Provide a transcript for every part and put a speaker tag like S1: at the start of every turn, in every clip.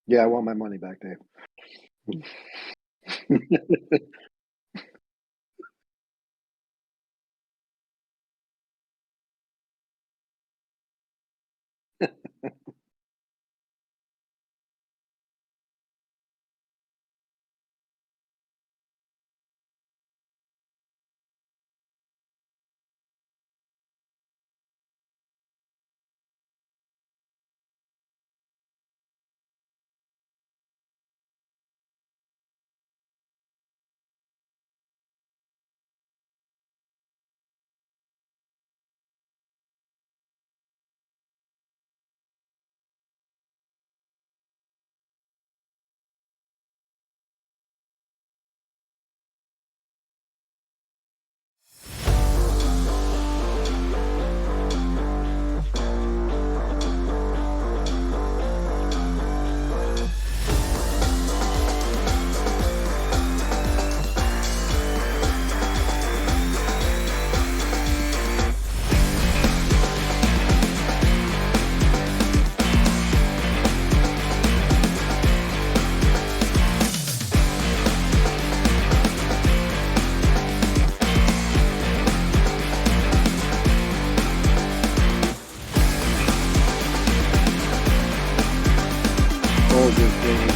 S1: Yeah, I want my money back, Dave. Soldiers, Dave.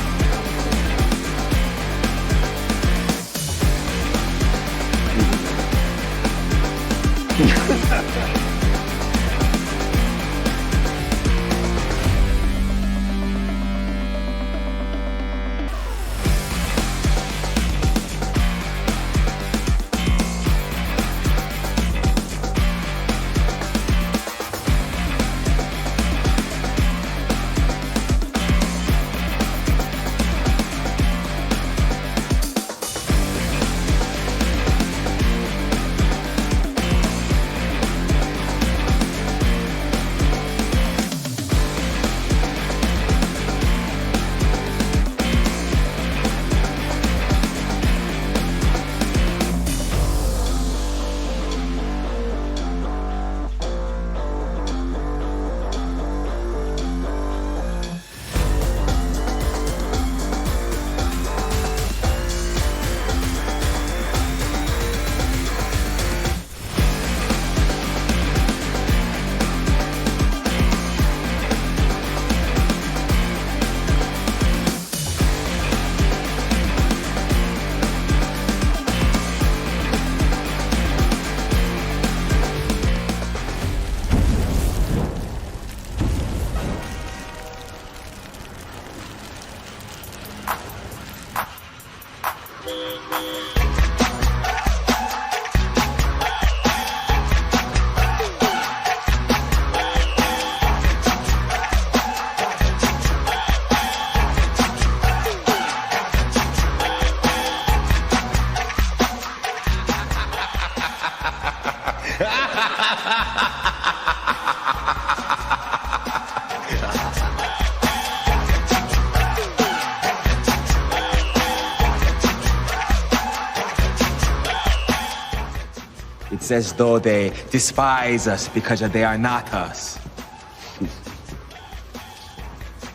S2: It's as though they despise us because they are not us.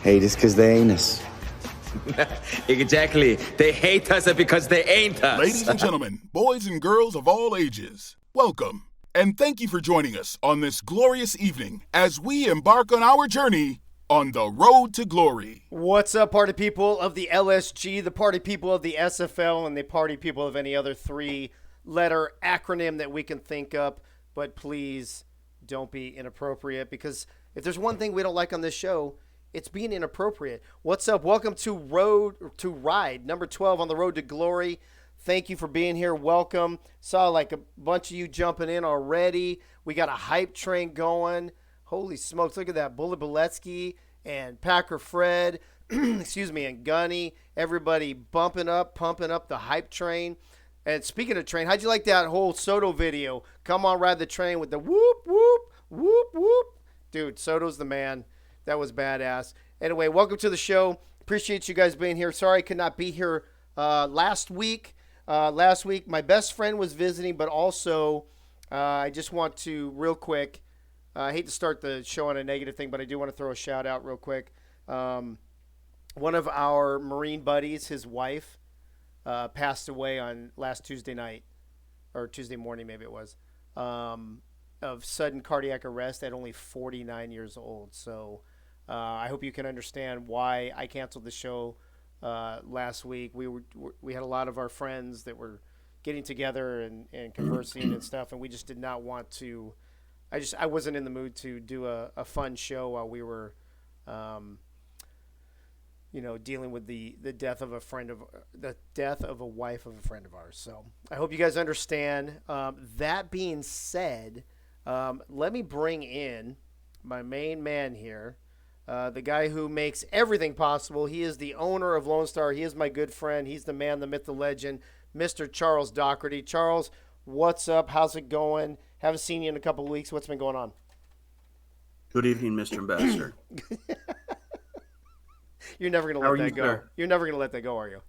S3: Hate us because they ain't us.
S2: Exactly. They hate us because they ain't us.
S4: Ladies and gentlemen, boys and girls of all ages, welcome. And thank you for joining us on this glorious evening as we embark on our journey on the road to glory.
S5: What's up, party people of the LSG, the party people of the SFL, and the party people of any other three-letter acronym that we can think up? But please don't be inappropriate, because if there's one thing we don't like on this show, it's being inappropriate. What's up? Welcome to Ride number 12 on the road to glory. Thank you for being here. Welcome. Saw like a bunch of you jumping in already. We got a hype train going. Holy smokes, look at that. Bullet Boletsky and Packer Fred, excuse me, and Gunny. Everybody pumping up the hype train. And speaking of train, how'd you like that whole Soto video? Come on, ride the train with the whoop, whoop, whoop, whoop. Dude, Soto's the man. That was badass. Anyway, welcome to the show. Appreciate you guys being here. Sorry I could not be here last week. Last week, my best friend was visiting, but also I just want to, real quick, I hate to start the show on a negative thing, but I do want to throw a shout out real quick. one of our Marine buddies, his wife, passed away on last Tuesday night, or Tuesday morning, maybe it was, of sudden cardiac arrest at only 49 years old. So I hope you can understand why I canceled the show last week. We had a lot of our friends that were getting together and conversing and stuff, and we just did not want to. I wasn't in the mood to do a fun show while we were, dealing with the death of a wife of a friend of ours. So I hope you guys understand. That being said, let me bring in my main man here, the guy who makes everything possible. He is the owner of Lone Star. He is my good friend. He's the man, the myth, the legend, Mr. Charles Doherty. Charles, what's up? How's it going? Haven't seen you in a couple of weeks. What's been going on?
S6: Good evening, Mr. Ambassador.
S5: You're never going to let that go.
S6: Sir?
S5: You're never going to let that go, are you?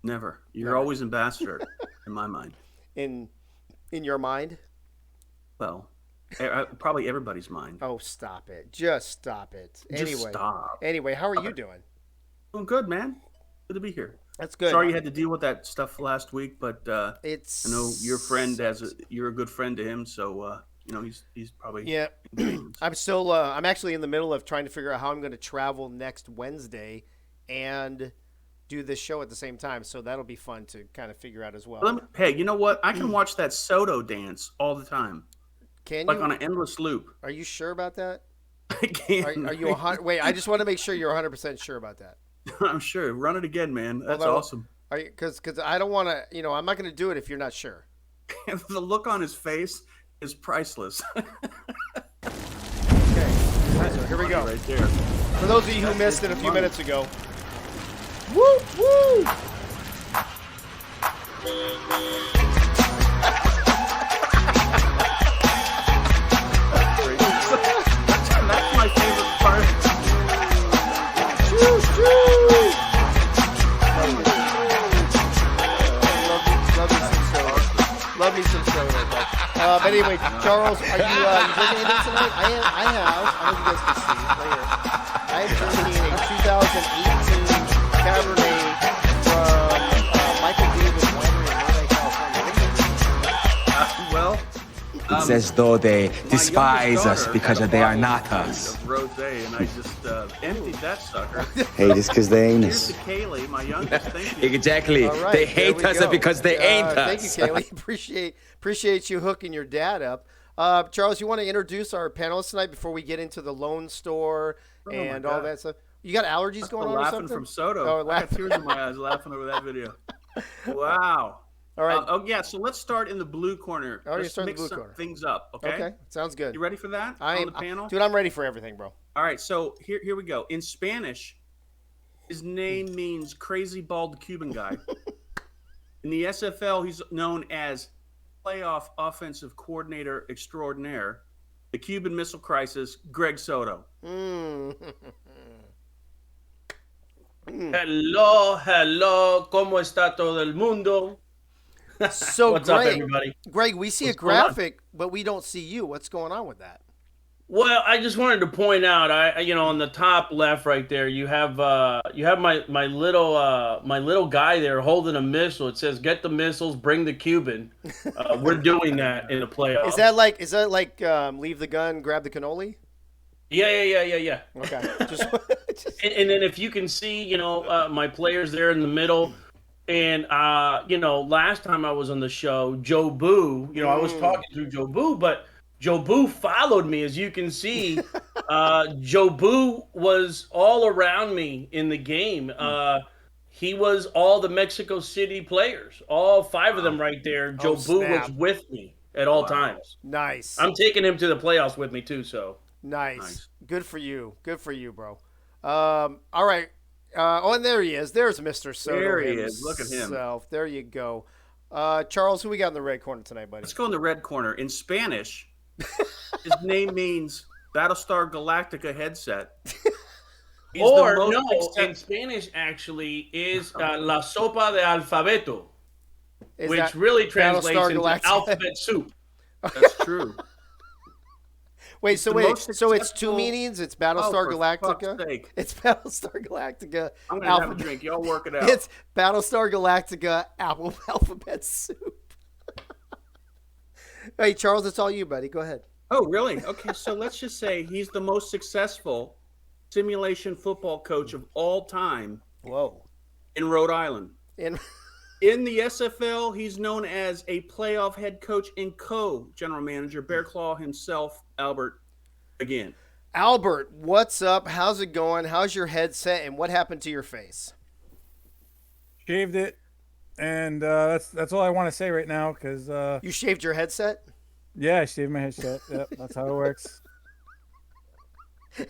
S6: Never. You're always ambassador in my mind.
S5: In your mind?
S6: Well, probably everybody's mind.
S5: Oh, stop it. Just stop it.
S6: Just stop.
S5: Anyway, how are you doing?
S6: Doing good, man. Good to be here.
S5: That's good.
S6: Sorry you had to deal with that stuff last week, but I know your friend you're a good friend to him, so he's probably
S5: I'm still I'm actually in the middle of trying to figure out how I'm going to travel next Wednesday and do this show at the same time, so that'll be fun to kind of figure out as well.
S6: Hey, you know what? I can watch that Soto dance all the time.
S5: Can
S6: you? Like on
S5: an
S6: endless loop.
S5: Are you sure about that?
S6: I can.
S5: Are you wait? I just want to make sure you're 100% sure about that.
S6: I'm sure. Run it again, man. That's awesome.
S5: Are you? Because I don't want to. I'm not going to do it if you're not sure.
S6: The look on his face is priceless.
S5: Okay, so here we go.
S6: Right there.
S5: For those of you who missed it a few minutes ago. Woo woo!
S6: That's my favorite part.
S5: Love me some soda. But anyway, Charles, are you drinking anything tonight? I have. I don't know if you guys can see right here. I am drinking a 2018 Cabernet from Michael Davis Winery in Northern California.
S2: It's as though they despise us because they are not us.
S6: Rosé, and I just emptied that sucker.
S3: Hate us because they ain't
S6: Here's
S3: us.
S6: to Kaylee, my youngest. Thank you.
S2: Exactly.
S5: Right,
S2: they
S5: there
S2: hate
S5: we
S2: us
S5: go.
S2: because they ain't
S5: Thank you,
S2: us.
S5: Kaylee. Appreciate you hooking your dad up. Charles, you want to introduce our panelists tonight before we get into the Lone Store and all that stuff? You got allergies going on or something?
S6: Laughing from Soto.
S5: Oh,
S6: I got tears in my eyes laughing over that video. Wow.
S5: All right.
S6: So let's start in the blue corner.
S5: Oh, you're
S6: let's
S5: starting in the
S6: mix
S5: blue corner.
S6: Things up, okay?
S5: Okay, sounds good.
S6: You ready for that?
S5: On the panel? Dude, I'm ready for everything, bro.
S6: All right, so here we go. In Spanish, his name means crazy bald Cuban guy. In the SFL, he's known as playoff offensive coordinator extraordinaire, the Cuban Missile Crisis, Greg Soto.
S7: Hello, ¿cómo está todo el mundo?
S5: So
S7: What's up, everybody?
S5: Greg, we see a graphic, but we don't see you. What's going on with that?
S7: Well, I just wanted to point out, on the top left right there, you have my little guy there holding a missile. It says, "Get the missiles, bring the Cuban." We're doing that in the playoffs.
S5: Is that like leave the gun, grab the cannoli?
S7: Yeah.
S5: Okay.
S7: And then if you can see, my players there in the middle. And, last time I was on the show, Joe Boo, I was talking through Joe Boo, but Joe Boo followed me. As you can see, Joe Boo was all around me in the game. He was all the Mexico City players, all 5 of them right there. Joe Boo was with me at all times.
S5: Nice.
S7: I'm taking him to the playoffs with me, too, so.
S5: Nice. Good for you, bro. All right. And there he is. There's Mr. Soto.
S6: There he is. Look at him.
S5: There you go. Charles, who we got in the red corner tonight, buddy?
S6: Let's go in the red corner. In Spanish, his name means Battlestar Galactica headset.
S7: In Spanish, actually, is la sopa de alfabeto, which really translates into alphabet soup.
S6: That's true.
S5: Wait,
S6: It's
S5: so
S6: the
S5: wait,
S6: most
S5: so it's two
S6: successful-
S5: meanings? It's
S6: Oh,
S5: Battlestar
S6: for
S5: Galactica?
S6: fuck's sake.
S5: It's Battlestar Galactica.
S6: I'm gonna have a drink. Y'all work it out.
S5: It's Battlestar Galactica Apple Alphabet Soup. Hey, Charles, it's all you, buddy. Go ahead.
S6: Oh, really? Okay, so let's just say he's the most successful simulation football coach of all time
S5: Whoa.
S6: in Rhode Island.
S5: And
S6: In the SFL, he's known as a playoff head coach and co-general manager. Bear Claw himself, Albert, again.
S5: Albert, what's up? How's it going? How's your headset? And what happened to your face?
S8: Shaved it, and that's all I want to say right now. Cause
S5: You shaved your headset?
S8: yeah, I shaved my headset. Yep, that's how it works.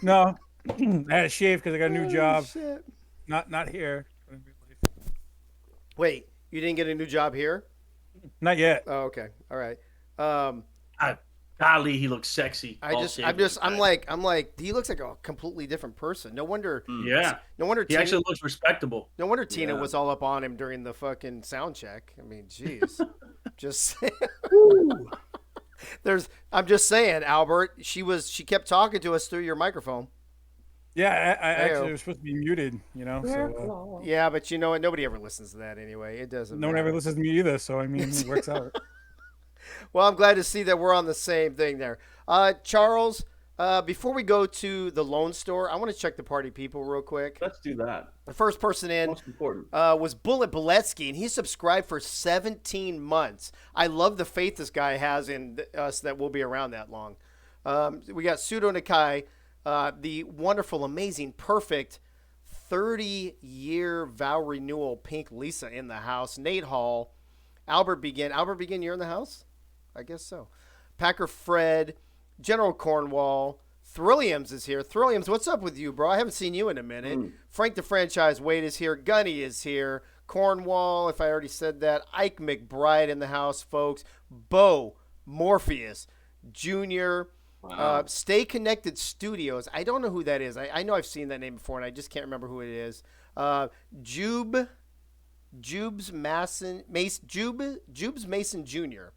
S8: No, I had to shave because I got a new job.
S5: Shit.
S8: Not here.
S5: Wait, you didn't get a new job here?
S8: Not yet.
S5: Oh, okay. All right.
S7: Golly, he looks sexy.
S5: I'm like, he looks like a completely different person. No wonder.
S7: Yeah.
S5: No wonder.
S7: He actually looks respectable.
S5: No wonder Tina was all up on him during the fucking sound check. I mean, jeez. Just I'm just saying, Albert. She kept talking to us through your microphone.
S8: Yeah, I actually was supposed to be muted. You know. So,
S5: Yeah, but you know what? Nobody ever listens to that anyway. It doesn't.
S8: no one
S5: matter.
S8: ever listens to me either. So I mean, it works out.
S5: Well, I'm glad to see that we're on the same thing there. Charles, before we go to the Lone Store, I want to check the party people real quick.
S6: Let's do that.
S5: The first person in
S6: Most important.
S5: was Bullet Beletsky, and he subscribed for 17 months. I love the faith this guy has in us that we'll be around that long. We got Soto Nakai, the wonderful, amazing, perfect 30-year vow renewal Pink Lisa in the house. Nate Hall, Albert Begin, you're in the house? I guess so. Packer Fred, General Cornwall, Thrilliams is here. Thrilliams, what's up with you, bro? I haven't seen you in a minute. Frank the Franchise Wade is here. Gunny is here. Cornwall, if I already said that. Ike McBride in the house, folks. Bo Morpheus Jr. Stay Connected Studios. I don't know who that is. I know I've seen that name before, and I just can't remember who it is. Jubes Mason Jr.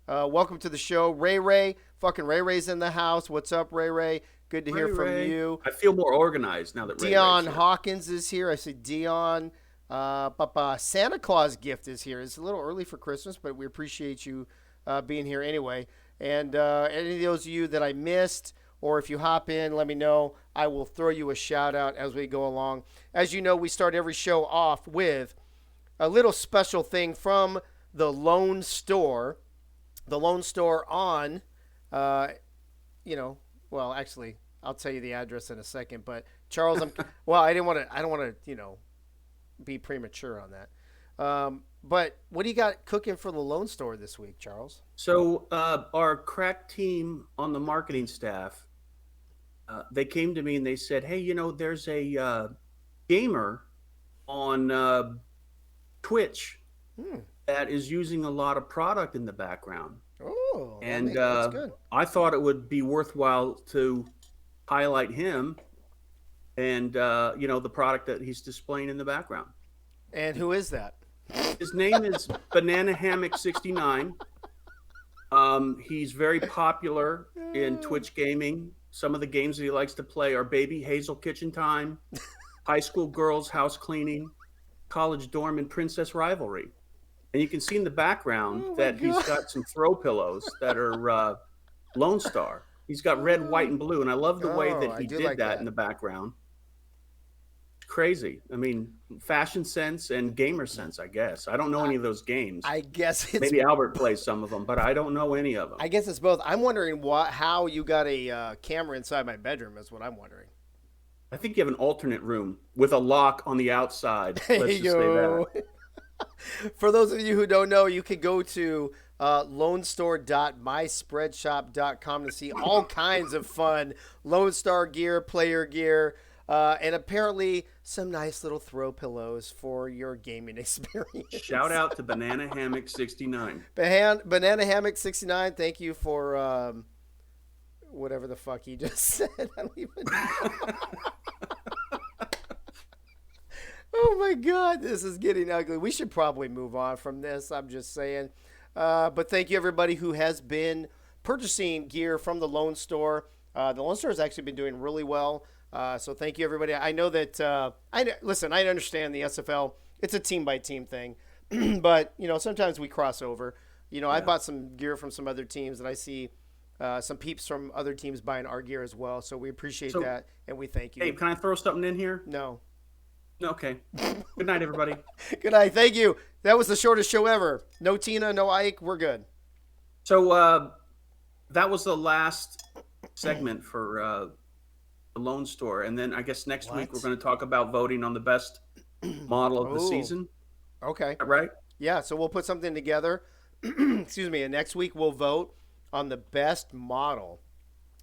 S5: Welcome to the show. Ray. Fucking Ray's in the house. What's up, Ray? Good to hear from you.
S6: I feel more organized now that Ray
S5: Dion
S6: Ray's here.
S5: Hawkins is here. I see Dion. Santa Claus gift is here. It's a little early for Christmas, but we appreciate you being here anyway. And any of those of you that I missed, or if you hop in, let me know. I will throw you a shout out as we go along. As you know, we start every show off with a little special thing from the Lone Store. The Lone Store on, well, actually, I'll tell you the address in a second. But Charles, I don't want to, be premature on that. But what do you got cooking for the Lone Store this week, Charles?
S6: So our crack team on the marketing staff, they came to me and they said, hey, there's a gamer on Twitch that is using a lot of product in the background.
S5: Oh,
S6: And
S5: that's good.
S6: I thought it would be worthwhile to highlight him and, the product that he's displaying in the background.
S5: And who is that?
S6: His name is Banana Hammock 69. He's very popular in Twitch gaming. Some of the games that he likes to play are Baby Hazel Kitchen Time, High School Girls House Cleaning, College Dorm, and Princess Rivalry. And you can see in the background that he's got some throw pillows that are Lone Star. He's got red, white, and blue. And I love the way that
S5: I
S6: he
S5: do
S6: did
S5: like
S6: that
S5: that.
S6: in the background. Crazy. I mean, fashion sense and gamer sense, I guess. I don't know any of those games.
S5: I guess it's
S6: Maybe Albert plays some of them, but I don't know any of them.
S5: I guess it's both. I'm wondering how you got a camera inside my bedroom is what I'm wondering.
S6: I think you have an alternate room with a lock on the outside. Let's just say that.
S5: For those of you who don't know, you can go to lonestore.myspreadshop.com to see all kinds of fun Lone Star gear, player gear, and apparently some nice little throw pillows for your gaming experience.
S6: Shout out to Banana Hammock 69.
S5: Banana Hammock 69, thank you for whatever the fuck he just said. I don't even know. Oh my God, this is getting ugly. We should probably move on from this. I'm just saying. But thank you everybody who has been purchasing gear from the Lone Store. The Lone Star has actually been doing really well. So thank you, everybody. I know that. Listen, I understand the SFL. It's a team by team thing, but sometimes we cross over. I bought some gear from some other teams, and I see some peeps from other teams buying our gear as well. So we appreciate that, and we thank you.
S6: Hey, can I throw something in here?
S5: No.
S6: Okay. Good night, everybody.
S5: Good night. Thank you. That was the shortest show ever. No Tina, no Ike. We're good.
S6: So that was the last segment for the Lone Store, and then I guess next week we're going to talk about voting on the best model of the season.
S5: Okay.
S6: Right?
S5: Yeah. So we'll put something together. Excuse me. And next week we'll vote on the best model,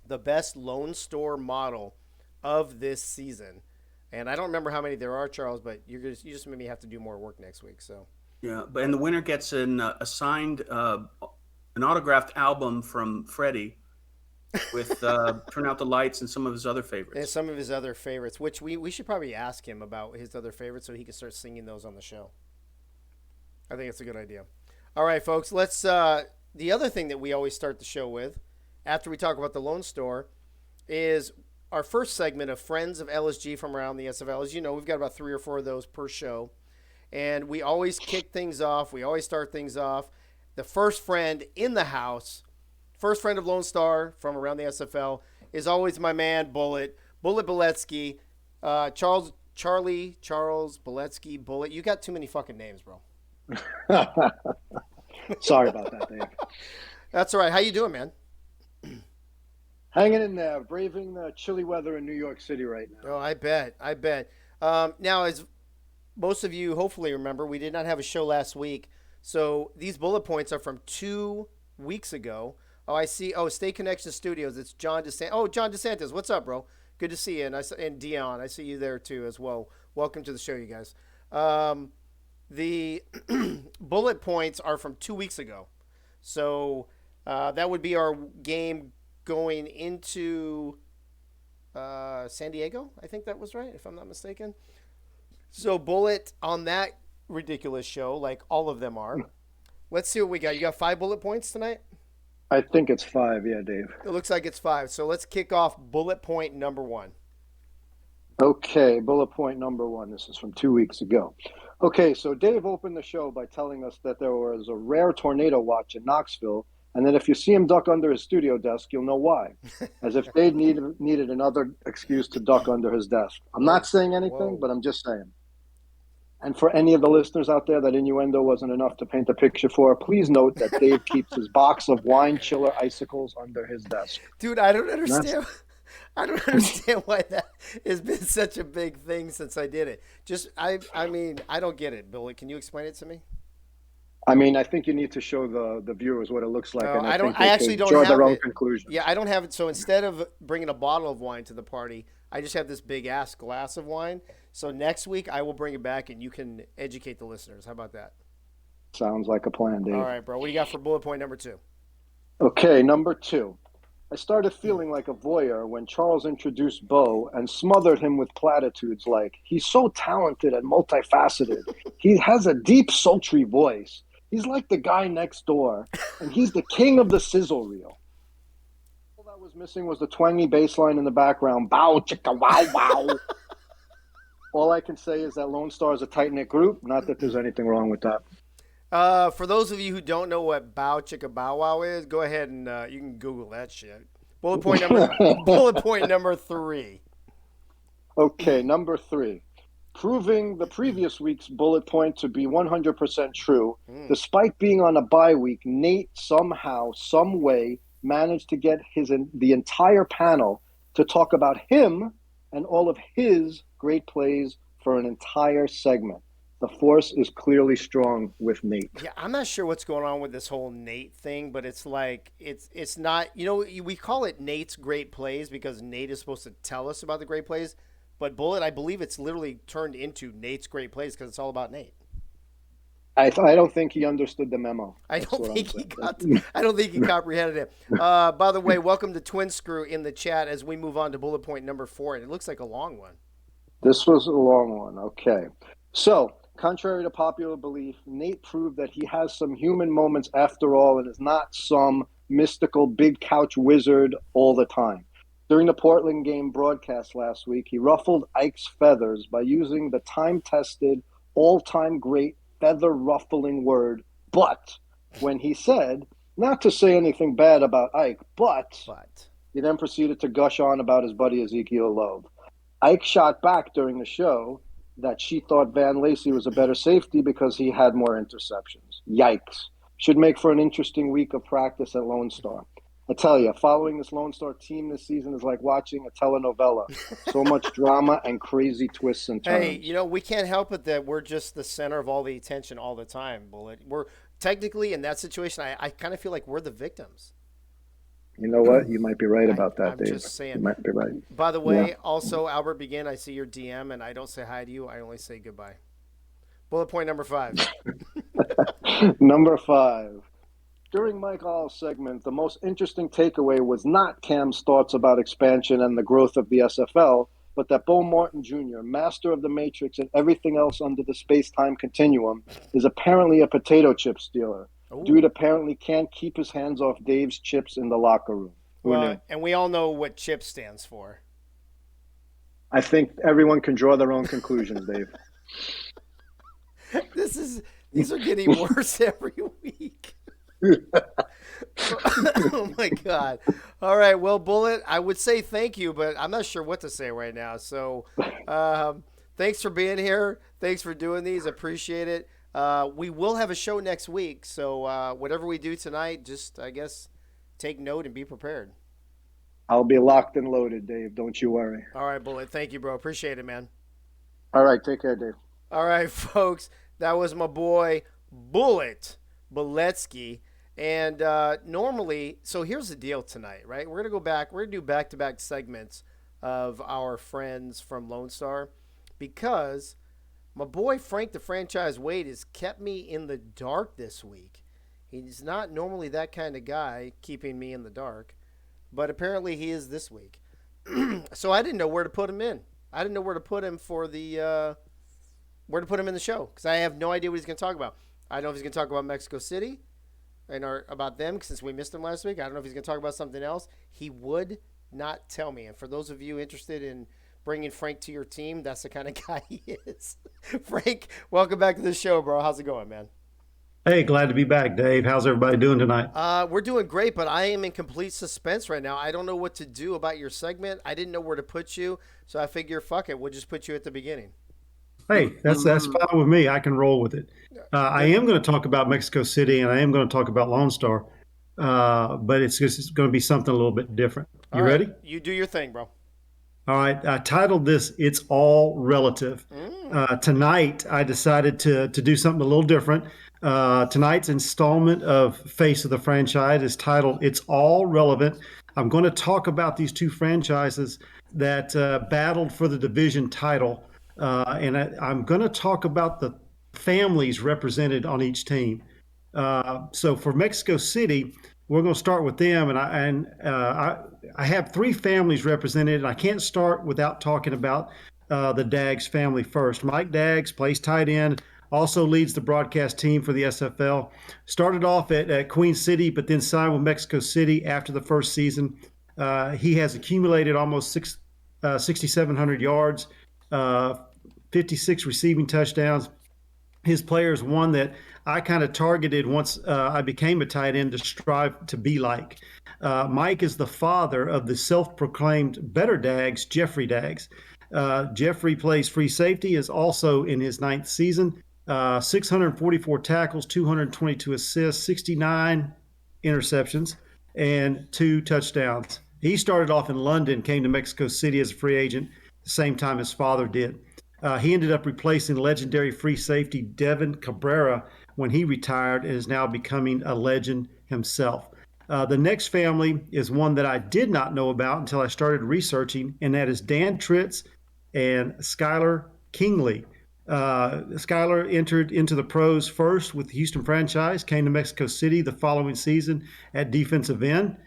S5: the best Lone Store model of this season. And I don't remember how many there are, Charles, but you just made me have to do more work next week. So
S6: yeah, and the winner gets an autographed album from Freddie with Turn Out the Lights and some of his other favorites.
S5: And some of his other favorites, which we should probably ask him about his other favorites so he can start singing those on the show. I think it's a good idea. All right, folks, let's the other thing that we always start the show with after we talk about the Lone Store is our first segment of Friends of LSG from around the SFL. As you know, we've got about 3 or 4 of those per show. And we always kick things off. We always start things off. The first friend in the house, first friend of Lone Star from around the SFL, is always my man, Bullet Beletsky. Charles Beletsky, Bullet. You got too many fucking names, bro.
S1: Sorry about that, Dave.
S5: That's all right. How you doing, man?
S1: Hanging in there, braving the chilly weather in New York City right now.
S5: Oh, I bet. Now, as most of you hopefully remember, we did not have a show last week. So these bullet points are from 2 weeks ago. Oh, I see. Oh, Stay Connection Studios. It's John DeSantis. Oh, John DeSantis. What's up, bro? Good to see you. And Dion, I see you there too as well. Welcome to the show, you guys. The bullet points are from 2 weeks ago. So that would be our game going into San Diego. I think that was right, if I'm not mistaken. So Bullet on that ridiculous show, like all of them are. Let's see what we got. You got 5 bullet points tonight?
S1: I think it's 5, yeah, Dave.
S5: It looks like it's 5. So let's kick off bullet point number 1.
S1: Okay, bullet point number 1. This is from 2 weeks ago. Okay, so Dave opened the show by telling us that there was a rare tornado watch in Knoxville, and that if you see him duck under his studio desk, you'll know why. As if Dave needed another excuse to duck under his desk. I'm not saying anything, but I'm just saying. And for any of the listeners out there that innuendo wasn't enough to paint the picture for, please note that Dave keeps his box of wine chiller icicles under his desk.
S5: Dude, I don't understand. I don't understand why that has been such a big thing since I did it. I mean, I don't get it, Billy. Can you explain it to me?
S1: I mean, I think you need to show the viewers what it looks like, and
S5: I actually don't
S1: draw
S5: have
S1: their own
S5: it.
S1: conclusions.
S5: Yeah, I don't have it. So instead of bringing a bottle of wine to the party, I just have this big ass glass of wine. So next week I will bring it back, and you can educate the listeners. How about that?
S1: Sounds like a plan, Dave.
S5: All right, bro. What do you got for bullet point number 2?
S1: Okay, number 2. I started feeling like a voyeur when Charles introduced Bo and smothered him with platitudes like, he's so talented and multifaceted. He has a deep, sultry voice. He's like the guy next door, and he's the king of the sizzle reel. All that was missing was the twangy bass line in the background. Bow, chicka, wow, wow. All I can say is that Lone Star is a tight-knit group. Not that there's anything wrong with that.
S5: For those of you who don't know what bow chicka bow wow is, go ahead and you can Google that shit. Bullet point number 3.
S1: Okay, number 3. Proving the previous week's bullet point to be 100% true, despite being on a bye week, Nate somehow, some way, managed to get the entire panel to talk about him and all of his great plays for an entire segment. The force is clearly strong with Nate.
S5: Yeah, I'm not sure what's going on with this whole Nate thing, but it's like it's not. We call it Nate's great plays because Nate is supposed to tell us about the great plays. But Bullet, I believe it's literally turned into Nate's great plays because it's all about Nate.
S1: I don't think he understood the memo.
S5: I don't think he comprehended it. By the way, welcome to Twin Screw in the chat as we move on to bullet point number 4. And it looks like a long one.
S1: This was a long one. Okay. So, contrary to popular belief, Nate proved that he has some human moments after all and is not some mystical big couch wizard all the time. During the Portland game broadcast last week, he ruffled Ike's feathers by using the time-tested, all-time great feather-ruffling word, but, when he said, not to say anything bad about Ike, but he then proceeded to gush on about his buddy Ezekiel Loeb. Ike shot back during the show that she thought Van Lacey was a better safety because he had more interceptions. Yikes. Should make for an interesting week of practice at Lone Star. I tell you, following this Lone Star team this season is like watching a telenovela. So much drama and crazy twists and turns.
S5: Hey, we can't help it that we're just the center of all the attention all the time, Bullet. We're technically in that situation, I kind of feel like we're the victims.
S1: You know what? You might be right about that,
S5: I'm
S1: Dave.
S5: Just saying.
S1: You might be right.
S5: By the way, also, Albert Begin, I see your DM, and I don't say hi to you. I only say goodbye. Bullet point number 5.
S1: Number 5. During Mike All's segment, the most interesting takeaway was not Cam's thoughts about expansion and the growth of the SFL, but that Bo Martin Jr., master of the Matrix and everything else under the space-time continuum, is apparently a potato chip stealer. Ooh. Dude apparently can't keep his hands off Dave's chips in the locker room. Who knew?
S5: And we all know what CHIP stands for.
S1: I think everyone can draw their own conclusions, Dave.
S5: These are getting worse every week. Oh my God. All right. Well, Bullet, I would say thank you, but I'm not sure what to say right now. So thanks for being here. Thanks for doing these. Appreciate it. We will have a show next week. So whatever we do tonight, just, I guess, take note and be prepared.
S1: I'll be locked and loaded, Dave. Don't you worry.
S5: All right, Bullet. Thank you, bro. Appreciate it, man.
S1: All right. Take care, Dave.
S5: All right, folks. That was my boy, Bullet Beletsky. And normally, so here's the deal tonight, right? We're going to go back. We're going to do back-to-back segments of our friends from Lone Star because my boy Frank the Franchise Wade has kept me in the dark this week. He's not normally that kind of guy keeping me in the dark, but apparently he is this week. So I didn't know where to put him in. I didn't know where to put him for the where to put him in the show because I have no idea what he's going to talk about. I don't know if he's going to talk about Mexico City and about them since we missed him last week. I don't know if he's going to talk about something else. He would not tell me. And for those of you interested in bringing Frank to your team, that's the kind of guy he is. Frank, welcome back to the show, bro. How's it going, man?
S9: Hey, glad to be back, Dave. How's everybody doing tonight?
S5: We're doing great, but I am in complete suspense right now. I don't know what to do about your segment. I didn't know where to put you, so I figure, fuck it, we'll just put you at the beginning.
S9: Hey, that's fine with me. I can roll with it. I am going to talk about Mexico City, and I am going to talk about Lone Star, but it's going to be something a little bit different. You ready?
S5: You do your thing, bro.
S9: All right. I titled this, It's All Relative. Tonight, I decided to do something a little different. Tonight's installment of Face of the Franchise is titled, It's All Relevant. I'm going to talk about these two franchises that battled for the division title. And I'm going to talk about the families represented on each team. So for Mexico City, we're going to start with them. And I have three families represented, and I can't start without talking about the Daggs family first. Mike Daggs plays tight end, also leads the broadcast team for the SFL. Started off at Queen City, but then signed with Mexico City after the first season. He has accumulated almost 6,700 yards. 56 receiving touchdowns. His player is one that I kind of targeted once I became a tight end to strive to be like. Mike is the father of the self-proclaimed better Daggs, Jeffrey Daggs. Jeffrey plays free safety, is also in his 9th season. 644 tackles, 222 assists, 69 interceptions, and 2 touchdowns. He started off in London, came to Mexico City as a free agent, the same time his father did. He ended up replacing legendary free safety Devin Cabrera when he retired and is now becoming a legend himself. The next family is one that I did not know about until I started researching, and that is Dan Tritz and Skylar Kingley. Skylar entered into the pros first with the Houston franchise, came to Mexico City the following season at defensive end.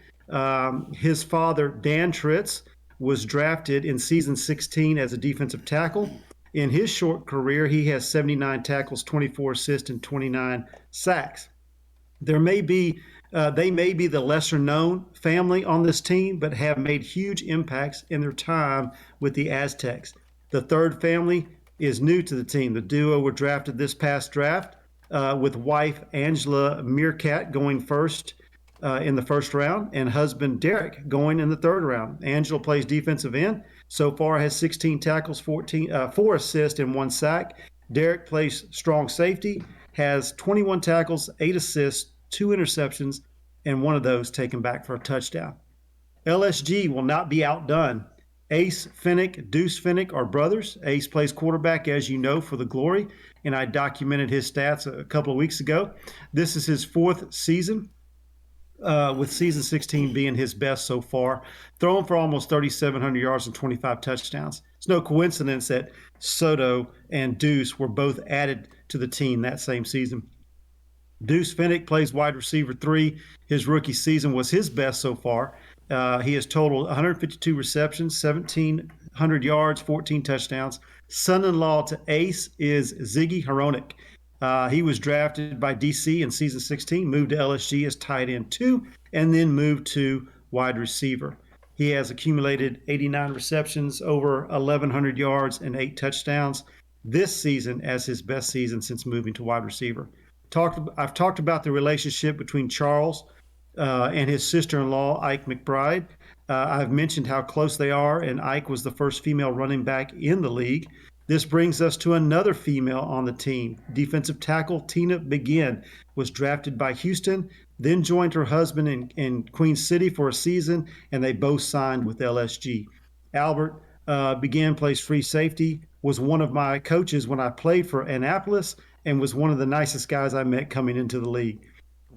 S9: His father, Dan Tritz, was drafted in season 16 as a defensive tackle. In his short career, he has 79 tackles, 24 assists, and 29 sacks. There may be They may be the lesser known family on this team, but have made huge impacts in their time with the Aztecs. The third family is new to the team. The duo were drafted this past draft, with wife Angela Meerkat going first in the first round, and husband Derek going in the third round. Angela plays defensive end. So far, has 16 tackles, 4 assists, and 1 sack. Derek plays strong safety, has 21 tackles, 8 assists, 2 interceptions, and one of those taken back for a touchdown. LSG will not be outdone. Ace Finnick, Deuce Finnick are brothers. Ace plays quarterback, as you know, for the Glory, and I documented his stats a couple of weeks ago. This is his fourth season, with season 16 being his best so far, throwing for almost 3,700 yards and 25 touchdowns. It's no coincidence that Soto and Deuce were both added to the team that same season. Deuce Finnick plays wide receiver 3. His rookie season was his best so far. He has totaled 152 receptions, 1,700 yards, 14 touchdowns. Son-in-law to Ace is Ziggy Hronik. He was drafted by DC in season 16, moved to LSG as tight end 2, and then moved to wide receiver. He has accumulated 89 receptions, over 1,100 yards, and 8 touchdowns this season as his best season since moving to wide receiver. I've talked about the relationship between Charles and his sister-in-law, Ike McBride. I've mentioned how close they are, and Ike was the first female running back in the league. This brings us to another female on the team. Defensive tackle Tina Begin was drafted by Houston, then joined her husband in Queen City for a season, and they both signed with LSG. Albert Begin plays free safety, was one of my coaches when I played for Annapolis, and was one of the nicest guys I met coming into the league.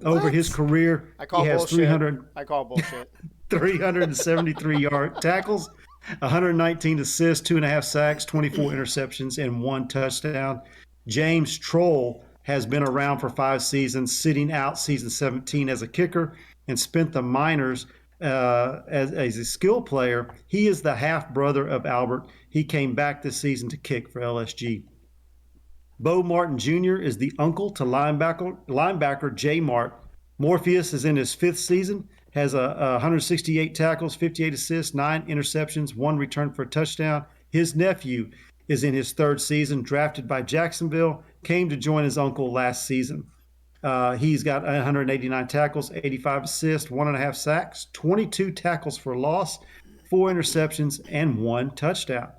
S9: Over his career, he has 373 yard tackles, 119 assists, 2.5 sacks, 24 interceptions, and 1 touchdown. James Troll has been around for 5 seasons, sitting out season 17 as a kicker, and spent the minors as a skill player. He is the half brother of Albert. He came back this season to kick for LSG. Bo Martin Jr. is the uncle to linebacker Jay Mart. Morpheus is in his 5th season, has 168 tackles, 58 assists, 9 interceptions, 1 return for a touchdown. His nephew is in his 3rd season, drafted by Jacksonville, came to join his uncle last season. He's got 189 tackles, 85 assists, 1.5 sacks, 22 tackles for loss, 4 interceptions, and 1 touchdown.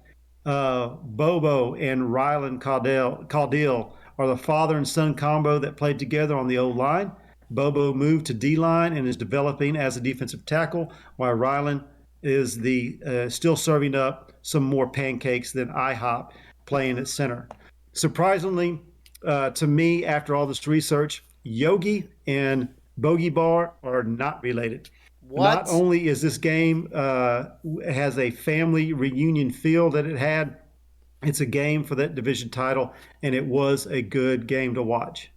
S9: Bobo and Rylan Caudill are the father and son combo that played together on the O-line. Bobo moved to D-line and is developing as a defensive tackle, while Rylan is still serving up some more pancakes than IHOP, playing at center. Surprisingly, to me, after all this research, Yogi and Bogey Bar are not related.
S5: What?
S9: Not only is this game has a family reunion feel that it had, it's a game for that division title, and it was a good game to watch.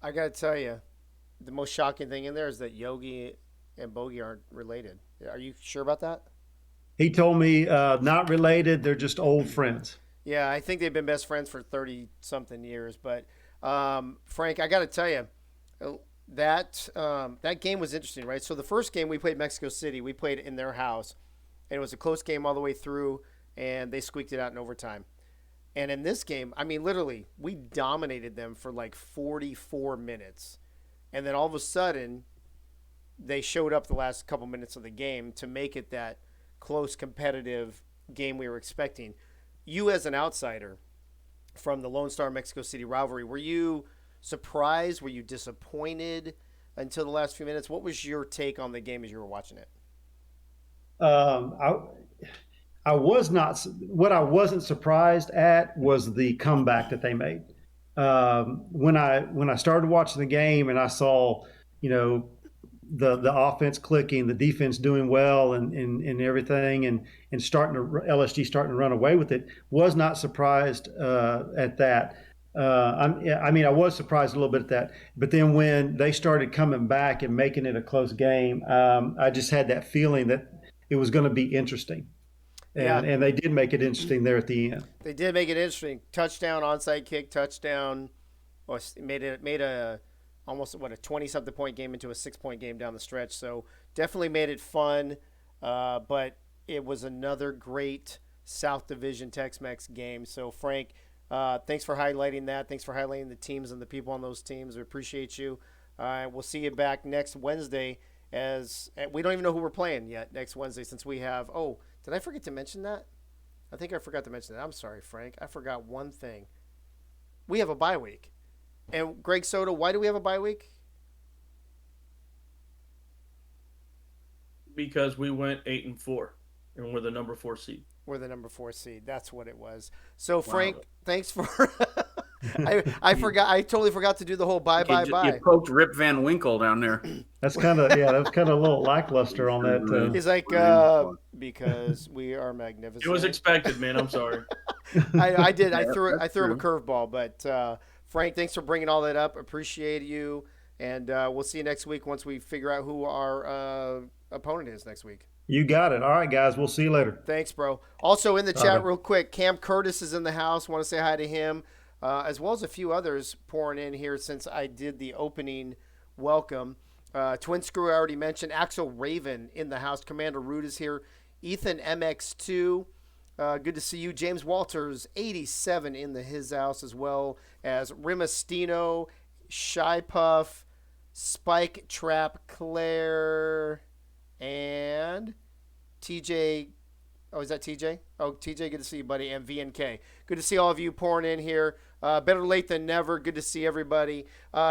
S5: I got to tell you, the most shocking thing in there is that Yogi and Bogey aren't related. Are you sure about that?
S9: He told me not related, they're just old friends.
S5: Yeah, I think they've been best friends for 30-something years. But, Frank, I got to tell you, that game was interesting, right? So the first game we played Mexico City, we played in their house, and it was a close game all the way through, and they squeaked it out in overtime. And in this game, I mean, literally, we dominated them for like 44 minutes. And then all of a sudden, they showed up the last couple minutes of the game to make it that close, competitive game we were expecting. You, as an outsider from the Lone Star Mexico City rivalry, were you surprised? Were you disappointed until the last few minutes? What was your take on the game as you were watching it?
S9: I was not. What I wasn't surprised at was the comeback that they made. When I started watching the game and I saw, the offense clicking, the defense doing well, and everything, and LSG starting to run away with it, was not surprised at that. I was surprised a little bit at that, but then when they started coming back and making it a close game, I just had that feeling that it was going to be interesting. And they did make it interesting there at the end.
S5: They did make it interesting. Touchdown, onside kick, touchdown. Made a almost a 20-something point game into a 6-point game down the stretch. So definitely made it fun, but it was another great South Division Tex-Mex game. So Frank, thanks for highlighting that. Thanks for highlighting the teams and the people on those teams. We appreciate you. We'll see you back next Wednesday. As we don't even know who we're playing yet next Wednesday, since we have. Oh, did I forget to mention that? I think I forgot to mention that. I'm sorry, Frank. I forgot one thing. We have a bye week. And Greg Soto, why do we have a bye week?
S7: Because we went 8-4, and we're the number 4 seed.
S5: We're the number 4 seed. That's what it was. So Frank, thanks for. I forgot. I totally forgot to do the whole bye.
S6: You poked Rip Van Winkle down there.
S9: That's kind of that's kind of a little lackluster on that.
S5: He's like, because we are magnificent.
S7: It was expected, man. I'm sorry.
S5: I did. I threw him a curveball, but Frank, thanks for bringing all that up. Appreciate you, and we'll see you next week once we figure out who our opponent is next week.
S9: You got it. All right, guys. We'll see you later.
S5: Thanks, bro. Also in the chat, real quick, Cam Curtis is in the house. Want to say hi to him, as well as a few others pouring in here since I did the opening welcome. Twin Screw I already mentioned. Axel Raven in the house. Commander Root is here. Ethan MX2. Good to see you. James Walters, 87 in his house, as well as Rimastino, Shy Puff, Spike Trap, Claire, and TJ. Oh, is that TJ? Oh, TJ, good to see you, buddy. And VNK. Good to see all of you pouring in here. Better late than never. Good to see everybody.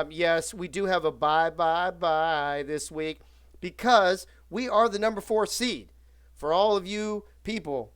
S5: Yes, we do have a bye this week because we are the number 4 seed. For all of you people,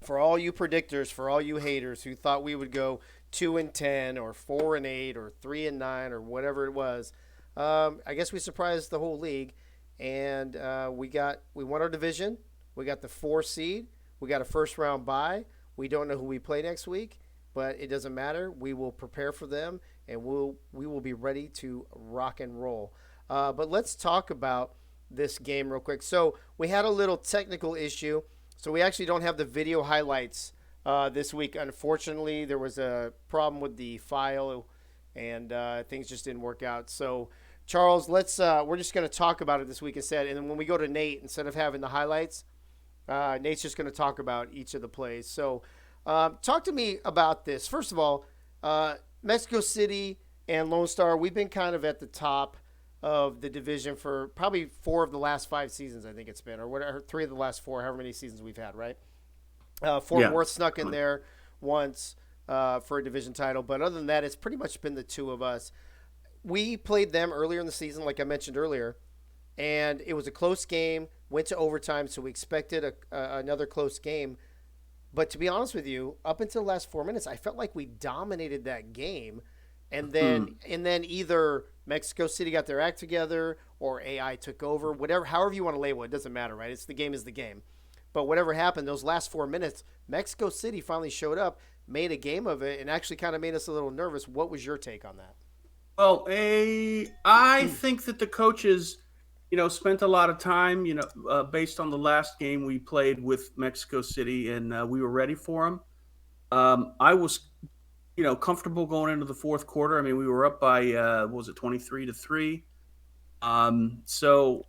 S5: for all you predictors, for all you haters who thought we would go 2-10 or 4-8 or 3-9 or whatever it was, I guess we surprised the whole league. And we won our division. We got the 4 seed. We got a first round bye. We don't know who we play next week, but it doesn't matter. We will prepare for them, and we will be ready to rock and roll. But let's talk about this game real quick. So we had a little technical issue, so we actually don't have the video highlights this week. Unfortunately, there was a problem with the file, and things just didn't work out. So Charles, we're just going to talk about it this week instead. And then when we go to Nate, instead of having the highlights, Nate's just going to talk about each of the plays. So talk to me about this. First of all, Mexico City and Lone Star, we've been kind of at the top of the division for probably 4 of the last 5 seasons, I think it's been, or whatever, 3 of the last 4, however many seasons we've had, right? Fort Worth snuck in there once for a division title. But other than that, it's pretty much been the 2 of us. We played them earlier in the season, like I mentioned earlier, and it was a close game, went to overtime, so we expected another close game. But to be honest with you, up until the last 4 minutes, I felt like we dominated that game, and then either Mexico City got their act together or AI took over, however you want to label it, it doesn't matter, right? It's the game is the game. But whatever happened, those last 4 minutes, Mexico City finally showed up, made a game of it, and actually kind of made us a little nervous. What was your take on that?
S6: Well, I think that the coaches, spent a lot of time, based on the last game we played with Mexico City, and we were ready for them. I was, comfortable going into the fourth quarter. I mean, we were up by, 23-3. So,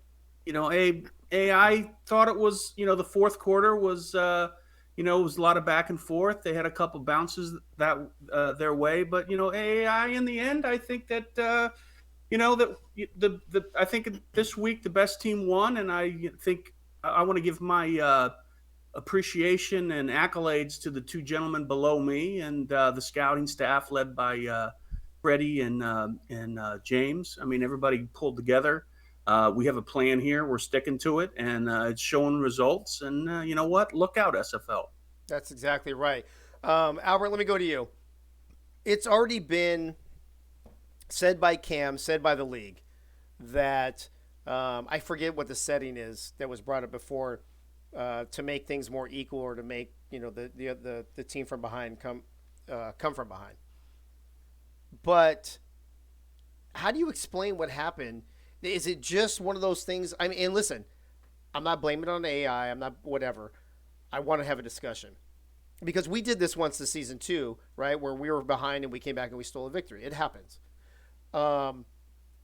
S6: I thought it was, the fourth quarter was, it was a lot of back and forth. They had a couple bounces that their way, but AI in the end, I think that I think this week the best team won, and I think I want to give my appreciation and accolades to the 2 gentlemen below me and the scouting staff led by Freddie and James. I mean, everybody pulled together. We have a plan here. We're sticking to it, and it's showing results. And you know what? Look out, SFL.
S5: That's exactly right. Albert, let me go to you. It's already been said by Cam, said by the league, that I forget what the setting is that was brought up before to make things more equal or to make the team from behind come from behind. But how do you explain what happened? Is it just one of those things? I mean, and listen, I'm not blaming it on AI. I'm not whatever. I want to have a discussion because we did this once this season too, right? Where we were behind and we came back and we stole a victory. It happens.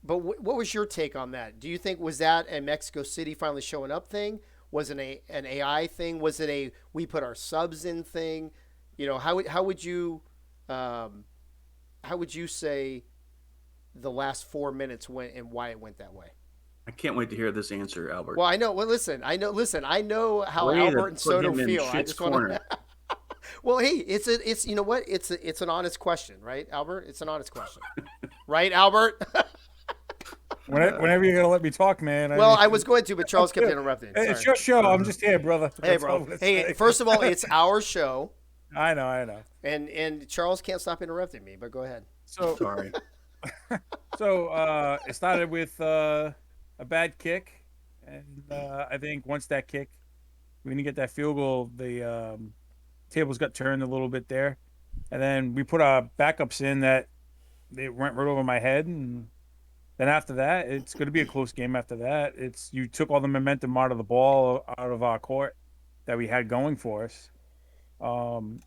S5: But what was your take on that? Do you think was that a Mexico City finally showing up thing? Was it an AI thing? Was it a we put our subs in thing? You know, um, how would you say the last 4 minutes went and why it went that way?
S6: I can't wait to hear this answer, Albert.
S5: Well, I know. Well, listen, I know. Listen, I know how
S6: Way to
S5: Albert and
S6: put
S5: Soto
S6: him in
S5: feel. I
S6: shit's
S5: just want
S6: corner.
S5: to. Well, hey, it's you know what? It's an honest question, right, Albert? It's an honest question, right, Albert?
S8: Whenever you're gonna let me talk, man.
S5: Well,
S8: mean,
S5: I was going to, but Charles kept interrupting.
S8: It's
S5: Sorry.
S8: your show. I'm just here, brother.
S5: Hey,
S8: That's all
S5: bro.
S8: I'm gonna
S5: Hey,
S8: say.
S5: first of all, it's our show,
S8: I know.
S5: and Charles can't stop interrupting me. But go ahead.
S8: So
S6: Sorry.
S8: So it started with a bad kick, and I think once that kick, we didn't get that field goal, the tables got turned a little bit there, and then we put our backups in that they went right over my head, and then after that, it's going to be a close game. After that, it's you took all the momentum out of the ball, out of our court that we had going for us. Um,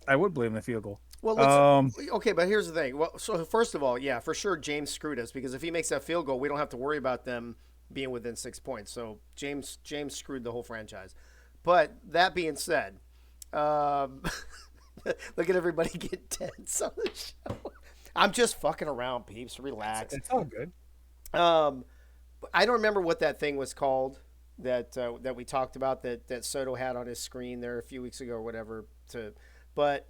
S8: I would blame the field goal.
S5: Well, okay, but here's the thing. Well, so first of all, yeah, for sure, James screwed us because if he makes that field goal, we don't have to worry about them being within 6 points. So James screwed the whole franchise. But that being said, um, look at everybody get tense on the show. I'm just fucking around, peeps. Relax.
S8: It's all good.
S5: I don't remember what that thing was called that we talked about that Soto had on his screen there a few weeks ago or whatever. But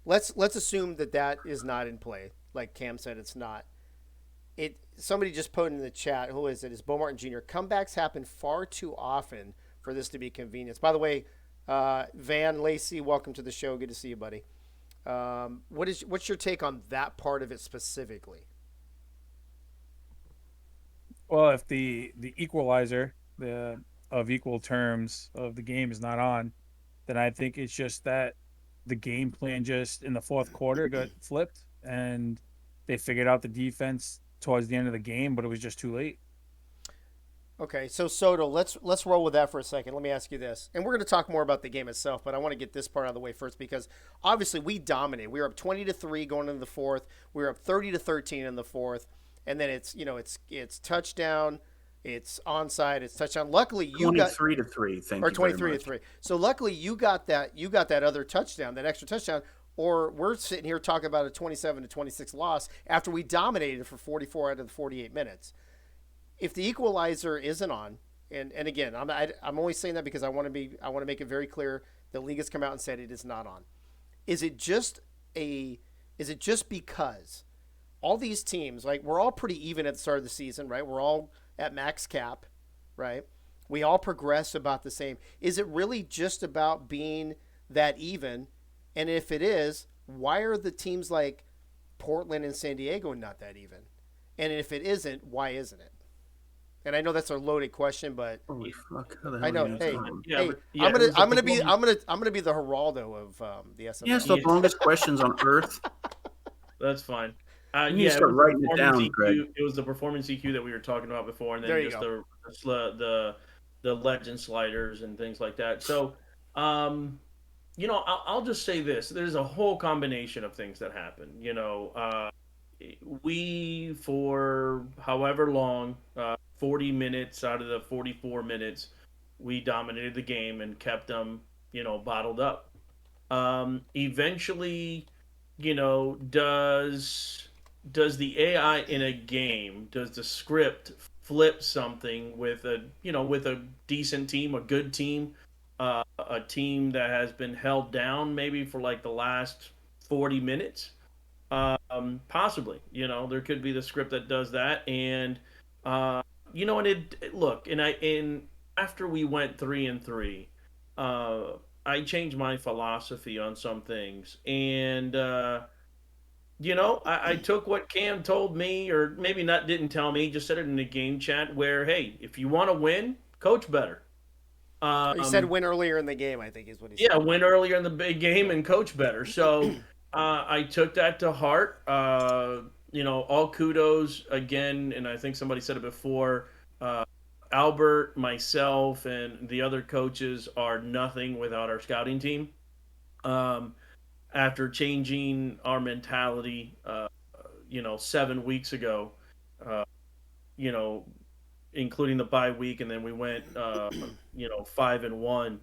S5: let's assume that is not in play. Like Cam said, it's not. Somebody just put in the chat. Who is it? It's Bo Martin Jr. Comebacks happen far too often for this to be convenience. By the way, Van Lacey, welcome to the show. Good to see you, buddy. What's your take on that part of it specifically?
S8: Well, if the equalizer of equal terms of the game is not on, then I think it's just that the game plan just in the fourth quarter got flipped and they figured out the defense towards the end of the game, but it was just too late.
S5: Okay, so Soto, let's roll with that for a second. Let me ask you this, and we're going to talk more about the game itself, but I want to get this part out of the way first because obviously we dominated. We were up 20-3 going into the fourth. We were up 30-13 in the fourth, and then it's touchdown, it's onside, it's touchdown. Luckily you got
S6: 23-3. Thank
S5: or
S6: you very
S5: 23-3.
S6: much.
S5: So luckily you got that other touchdown, that extra touchdown. Or we're sitting here talking about a 27-26 loss after we dominated for 44 out of the 48 minutes. If the equalizer isn't on, and again, I'm only saying that because I want to make it very clear the league has come out and said it is not on. Is it just because all these teams, like we're all pretty even at the start of the season, right? We're all at max cap, right? We all progress about the same. Is it really just about being that even? And if it is, why are the teams like Portland and San Diego not that even? And if it isn't, why isn't it? And I know that's a loaded question, but
S6: Holy fuck! How the hell
S5: I know.
S6: are you
S5: Hey,
S6: doing?
S7: Yeah,
S5: hey,
S7: but- yeah, it was a
S5: I'm gonna be the Geraldo of the SFL.
S6: Yeah, it's the longest questions on earth.
S7: That's fine.
S6: You need to
S7: Yeah,
S6: start
S7: was the
S6: writing it
S7: performance
S6: down, Greg.
S7: It was the performance EQ that we were talking about before, and
S5: There
S7: then
S5: you
S7: just the legend sliders and things like that. So, I'll just say this: there's a whole combination of things that happen. We for however long, 40 minutes out of the 44 minutes, we dominated the game and kept them, bottled up. Eventually, does the AI in a game, does the script flip something with a decent team, a good team, a team that has been held down maybe for like the last 40 minutes? Possibly, there could be the script that does that. And, after we went 3-3, I changed my philosophy on some things. And, I took what Cam told me, or maybe not, didn't tell me, just said it in the game chat where, hey, if you want to win, coach better.
S5: He said win earlier in the game, I think is what he said.
S7: Yeah, win earlier in the big game and coach better. So I took that to heart. All kudos again, and I think somebody said it before. Albert, myself, and the other coaches are nothing without our scouting team. After changing our mentality, 7 weeks ago, uh, you know, including the bye week, and then we went 5-1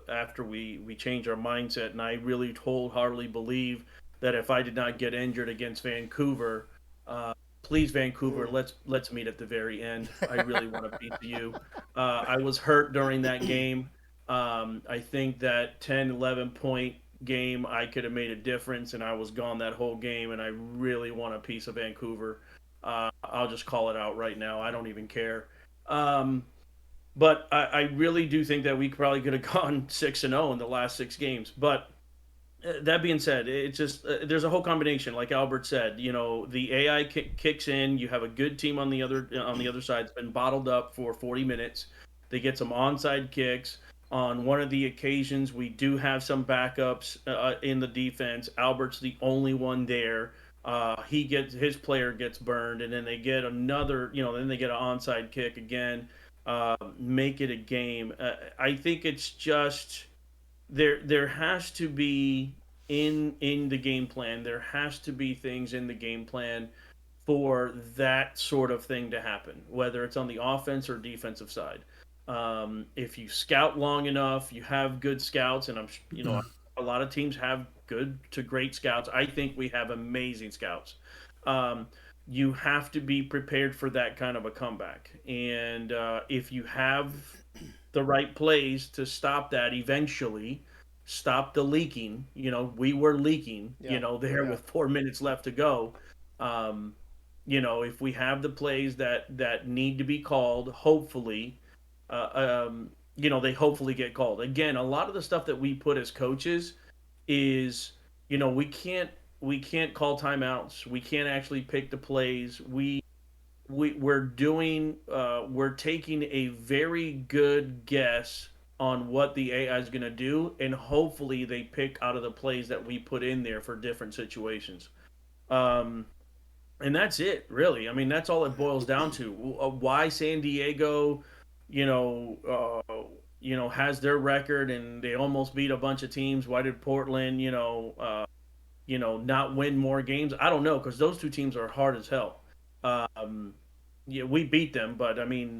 S7: after we changed our mindset. And I really wholeheartedly believe that if I did not get injured against Vancouver, uh, please Vancouver, let's meet at the very end. I really want to beat you. I was hurt during that game. I think that 10-11 point game, I could have made a difference, and I was gone that whole game. And I really want a piece of Vancouver. I'll just call it out right now. I don't even care. Um, but I really do think that we probably could have gone 6-0 in the last 6 games. But that being said, it's just there's a whole combination. Like Albert said, the AI kicks in. You have a good team on the other side. It's been bottled up for 40 minutes. They get some onside kicks. On one of the occasions, we do have some backups in the defense. Albert's the only one there. His player gets burned, and then they get another. Then they get an onside kick again. Make it a game. I think it's just there has to be in the game plan. There has to be things in the game plan for that sort of thing to happen, whether it's on the offense or defensive side. If you scout long enough, you have good scouts, and a lot of teams have good to great scouts. I think we have amazing scouts. Um, you have to be prepared for that kind of a comeback, and if you have the right plays to stop that eventually, stop the leaking. We were leaking, with 4 minutes left to go. Um, if we have the plays that need to be called, hopefully, they hopefully get called. Again, a lot of the stuff that we put as coaches is, we can't call timeouts. We can't actually pick the plays. We're taking a very good guess on what the AI is going to do, and hopefully they pick out of the plays that we put in there for different situations. Um, and that's it, really. I mean, that's all it boils down to. Why San Diego, has their record and they almost beat a bunch of teams. Why did Portland, not win more games? I don't know, because those two teams are hard as hell. Um, yeah, we beat them, but I mean,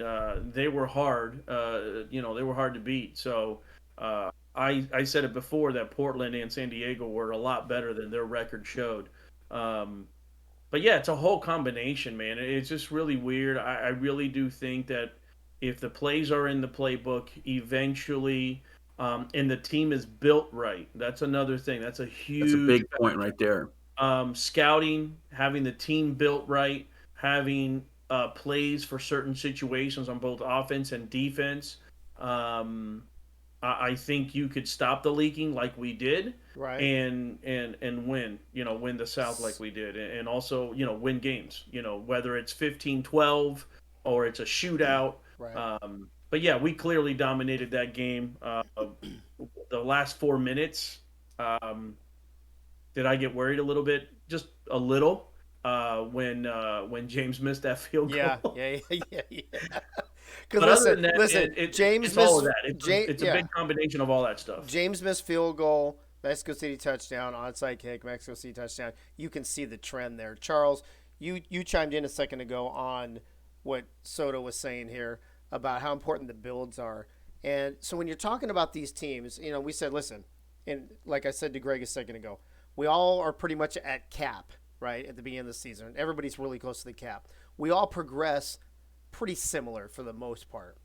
S7: they were hard. They were hard to beat. So I said it before that Portland and San Diego were a lot better than their record showed. Um, but yeah, it's a whole combination, man. It's just really weird. I really do think that if the plays are in the playbook, eventually, and the team is built right, that's another thing. That's a
S6: That's a
S7: huge
S6: big point right there.
S7: scouting, having the team built right, having plays for certain situations on both offense and defense. Um, I think you could stop the leaking like we did,
S5: Right.
S7: and win. Win the South like we did, and also win games. Whether it's 15-12 or it's a shootout.
S5: Right.
S7: But yeah, we clearly dominated that game. The last 4 minutes. Did I get worried a little bit? Just a little when James missed that field goal.
S5: Yeah. Yeah. Because
S7: But other than
S5: listen,
S7: that,
S5: James
S7: it's
S5: missed
S7: all of that. It's a big combination of all that stuff.
S5: James missed field goal, Mexico City touchdown, onside kick, Mexico City touchdown. You can see the trend there. Charles, you chimed in a second ago on what Soto was saying here about how important the builds are. And so when you're talking about these teams, we said, listen, and like I said to Greg a second ago, we all are pretty much at cap, right, at the beginning of the season. Everybody's really close to the cap. We all progress pretty similar for the most part.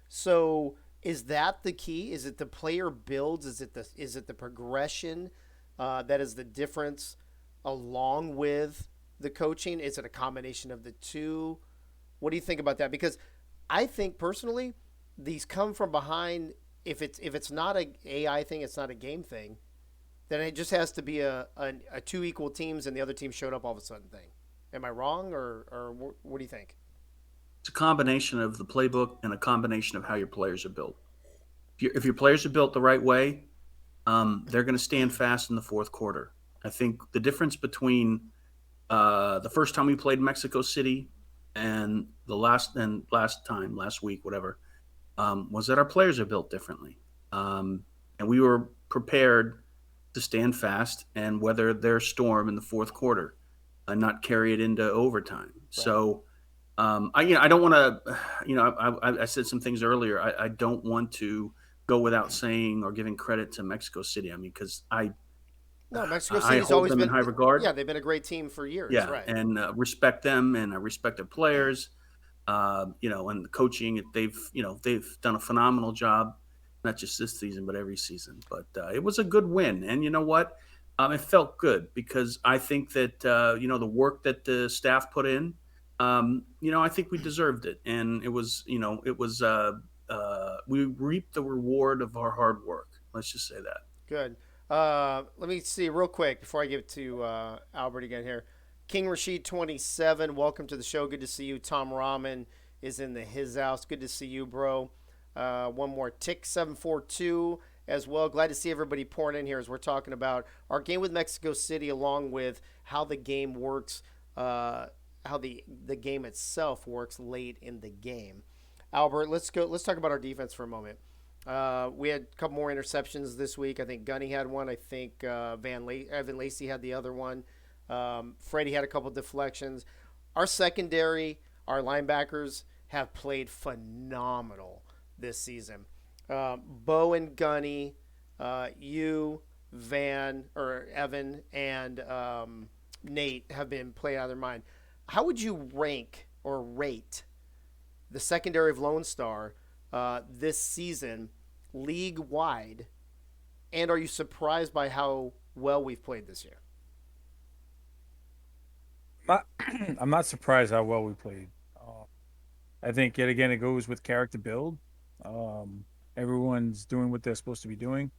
S5: So is that the key? Is it the player builds? Is it the progression that is the difference, along with the coaching? Is it a combination of the two? What do you think about that? Because I think personally, these come from behind. If it's not a AI thing, it's not a game thing. Then it just has to be a two equal teams and the other team showed up all of a sudden thing. Am I wrong, or what do you think?
S6: It's a combination of the playbook and a combination of how your players are built. If your players are built the right way, they're going to stand fast in the fourth quarter. I think the difference between the first time we played Mexico City and last week, whatever, was that our players are built differently, and we were prepared to stand fast and weather their storm in the fourth quarter and not carry it into overtime. Right. So I don't want to, I said some things earlier. I don't want to go without saying or giving credit to Mexico City. I mean, because
S5: No, Mexico
S6: I
S5: City's
S6: hold
S5: always
S6: them in
S5: been,
S6: high regard.
S5: yeah, they've been a great team for years,
S6: Yeah,
S5: right?
S6: and respect them, and I respect their players. And the coaching, they've done a phenomenal job, not just this season, but every season. But it was a good win, and you know what? It felt good because I think that the work that the staff put in, I think we deserved it, and we reaped the reward of our hard work. Let's just say that.
S5: Good. Let me see real quick before I give it to Albert again here. King Rashid 27, welcome to the show. Good to see you. Tom Rahman is in his house. Good to see you, bro. One more Tick 742 as well. Glad to see everybody pouring in here as we're talking about our game with Mexico City, along with how the game works, how the game itself works late in the game. Albert, let's go. Let's talk about our defense for a moment. We had a couple more interceptions this week. I think Gunny had one. I think Evan Lacey had the other one. Freddie had a couple deflections. Our secondary, our linebackers have played phenomenal this season. Bo and Gunny, you, Evan, and Nate have been playing out of their mind. How would you rank or rate the secondary of Lone Star this season, league wide? And are you surprised by how well we've played this year?
S8: I'm not surprised how well we played. I think yet again it goes with character build. Everyone's doing what they're supposed to be doing,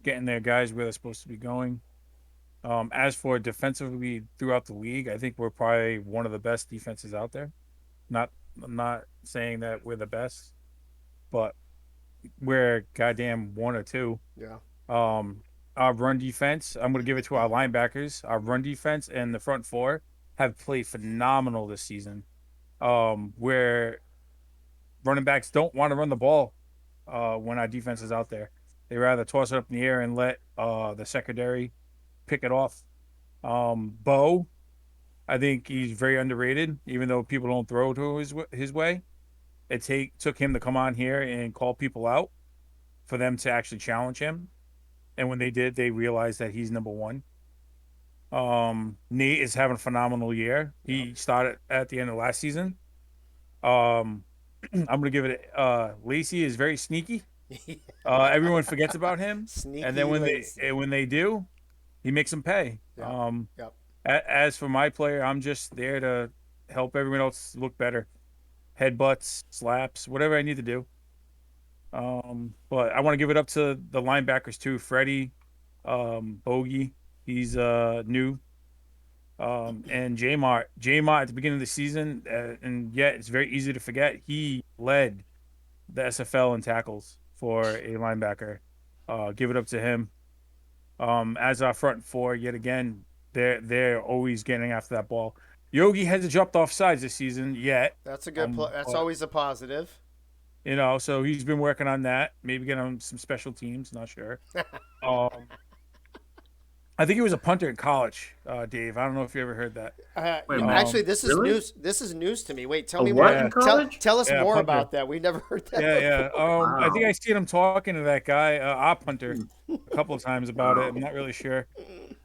S8: getting their guys where they're supposed to be going. As for defensively throughout the league, I think we're probably one of the best defenses out there. I'm not saying that we're the best, but we're goddamn one or two.
S5: Yeah.
S8: Our run defense, I'm going to give it to our linebackers. Our run defense and the front four have played phenomenal this season. Where running backs don't want to run the ball when our defense is out there. They rather toss it up in the air and let the secondary pick it off. Bo, I think he's very underrated, even though people don't throw to his way. It took him to come on here and call people out for them to actually challenge him. And when they did, they realized that he's number one. Nate is having a phenomenal year. He started at the end of last season. I'm gonna give it. Lacey is very sneaky. Everyone forgets about him,
S5: Sneaky
S8: and then when
S5: Lacey.
S8: when they do, he makes them pay.
S5: Yep.
S8: As for my player, I'm just there to help everyone else look better. Headbutts, slaps, whatever I need to do. But I want to give it up to the linebackers too. Freddie, Bogey, he's new. And J-Mart at the beginning of the season, and yet it's very easy to forget, he led the SFL in tackles for a linebacker. Give it up to him. As our front four, yet again, they're always getting after that ball. Yogi hasn't dropped off sides this season yet.
S5: That's a good. That's always a positive.
S8: So he's been working on that. Maybe get on some special teams. Not sure. I think he was a punter in college, Dave. I don't know if you ever heard that.
S5: Actually, this is
S6: really?
S5: news. This is news to me. Wait, tell me
S6: What,
S5: more.
S6: in college?
S5: Tell us more
S8: punter.
S5: about that. We've never heard that.
S8: Yeah.
S6: Wow.
S8: I think I seen him talking to that guy, our punter, a couple of times about it. I'm not really sure.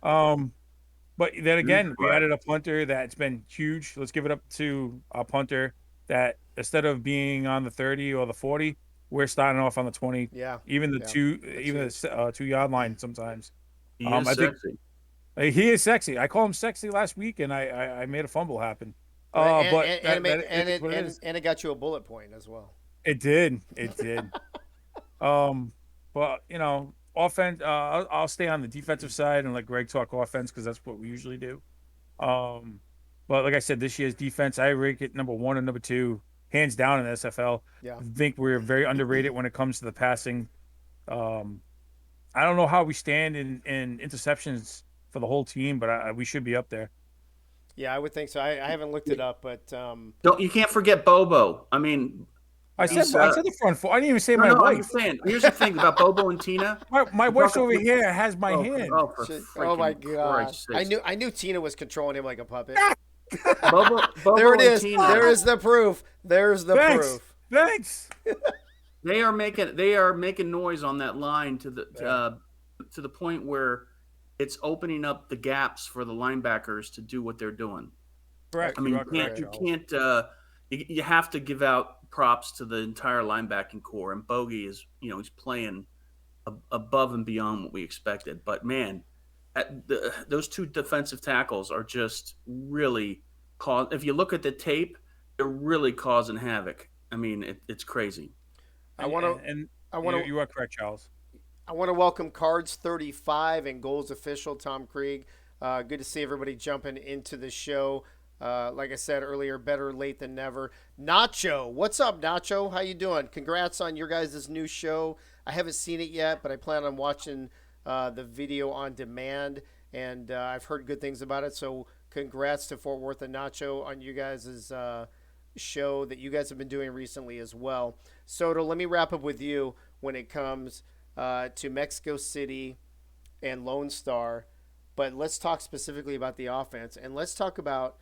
S8: But then again, we added a punter that's been huge. Let's give it up to a punter that instead of being on the 30 or the 40, we're starting off on the 20.
S5: Yeah.
S8: Even the 2-yard line sometimes.
S6: He is sexy.
S8: He is sexy. I called him sexy last week, and I made a fumble happen.
S5: And it got you a bullet point as well.
S8: It did. But offense. I'll stay on the defensive side and let Greg talk offense because that's what we usually do. But like I said, this year's defense, I rank it number 1 and number 2, hands down in the SFL.
S5: Yeah.
S8: I think we're very underrated when it comes to the passing. I don't know how we stand in interceptions for the whole team, but we should be up there.
S5: Yeah, I would think so. I haven't looked it up, but
S6: You can't forget Bobo. I mean,
S8: I said the front four. I didn't even say my
S6: no,
S8: wife.
S6: I'm saying, here's the thing about Bobo and Tina.
S8: My wife's over here has my hand.
S5: oh my god! I knew Tina was controlling him like a puppet. There it
S6: and
S5: is.
S6: Tina,
S5: There is the proof. There's the
S8: Thanks.
S5: proof.
S8: Thanks.
S6: they are making noise on that line to the point where it's opening up the gaps for the linebackers to do what they're doing.
S8: Correct.
S6: I mean,
S8: You are correct,
S6: you
S8: Charles.
S6: can't. You have to give out props to the entire linebacking core, and Bogey is, he's playing above and beyond what we expected. But man, those two defensive tackles are just really if you look at the tape, they're really causing havoc. I mean, it's crazy.
S5: I want to.
S8: And
S5: I want to.
S8: you are correct, Charles.
S5: I want to welcome Cards 35 and Goals official Tom Krieg. Good to see everybody jumping into the show. Like I said earlier, better late than never. Nacho, what's up, Nacho? How you doing? Congrats on your guys' new show. I haven't seen it yet, but I plan on watching the video on demand, and I've heard good things about it. So congrats to Fort Worth and Nacho on you guys' show that you guys have been doing recently as well. Soto, let me wrap up with you when it comes to Mexico City and Lone Star. But let's talk specifically about the offense, and let's talk about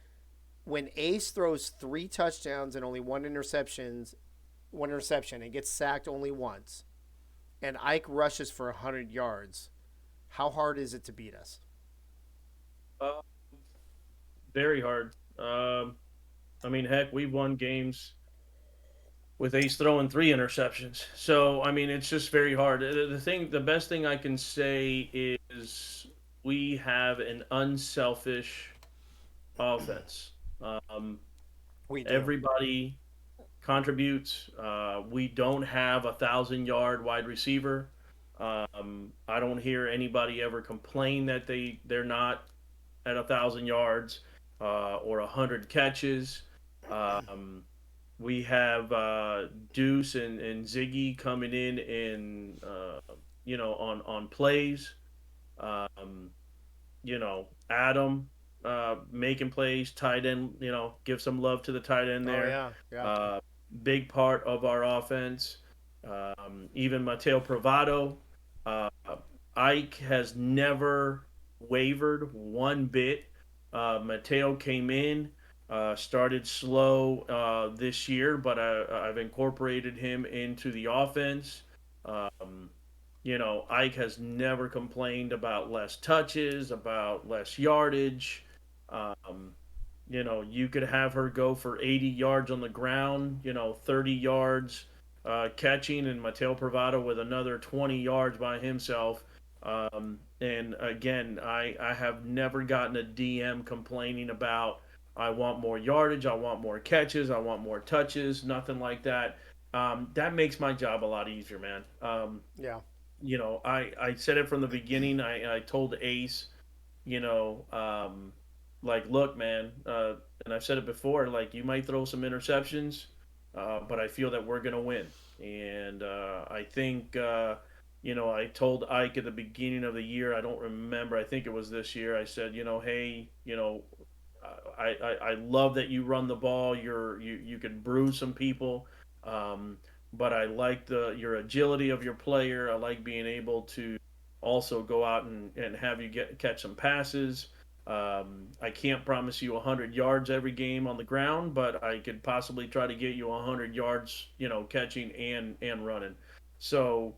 S5: when Ace throws 3 touchdowns and only one interception and gets sacked only once, and Ike rushes for 100 yards, how hard is it to beat us?
S7: Very hard. I mean, heck, we've won games with Ace throwing 3 interceptions. So, I mean, it's just very hard. The best thing I can say is we have an unselfish offense.
S5: We do.
S7: Everybody contributes. We don't have 1,000-yard wide receiver. I don't hear anybody ever complain that they're not at 1,000 yards or 100 catches. We have Deuce and Ziggy coming in and on plays. Adam making plays, tight end, give some love to the tight end there.
S5: Oh, yeah.
S7: Big part of our offense. Even Mateo Pravado. Ike has never wavered one bit. Mateo came in, started slow this year, but I've incorporated him into the offense. Ike has never complained about less touches, about less yardage. You could have her go for 80 yards on the ground, 30 yards catching, and Mateo Pravado with another 20 yards by himself. And again, I have never gotten a DM complaining about, I want more yardage, I want more catches, I want more touches, nothing like that. That makes my job a lot easier, man.
S5: Yeah.
S7: I said it from the beginning. I told Ace, look, man, and I've said it before, like, you might throw some interceptions, but I feel that we're going to win. And I think, I told Ike at the beginning of the year, I don't remember, I think it was this year, I said, hey, I love that you run the ball. You can bruise some people, but I like your agility of your player. I like being able to also go out and have you catch some passes. I can't promise you 100 yards every game on the ground, but I could possibly try to get you 100 yards, catching and running. So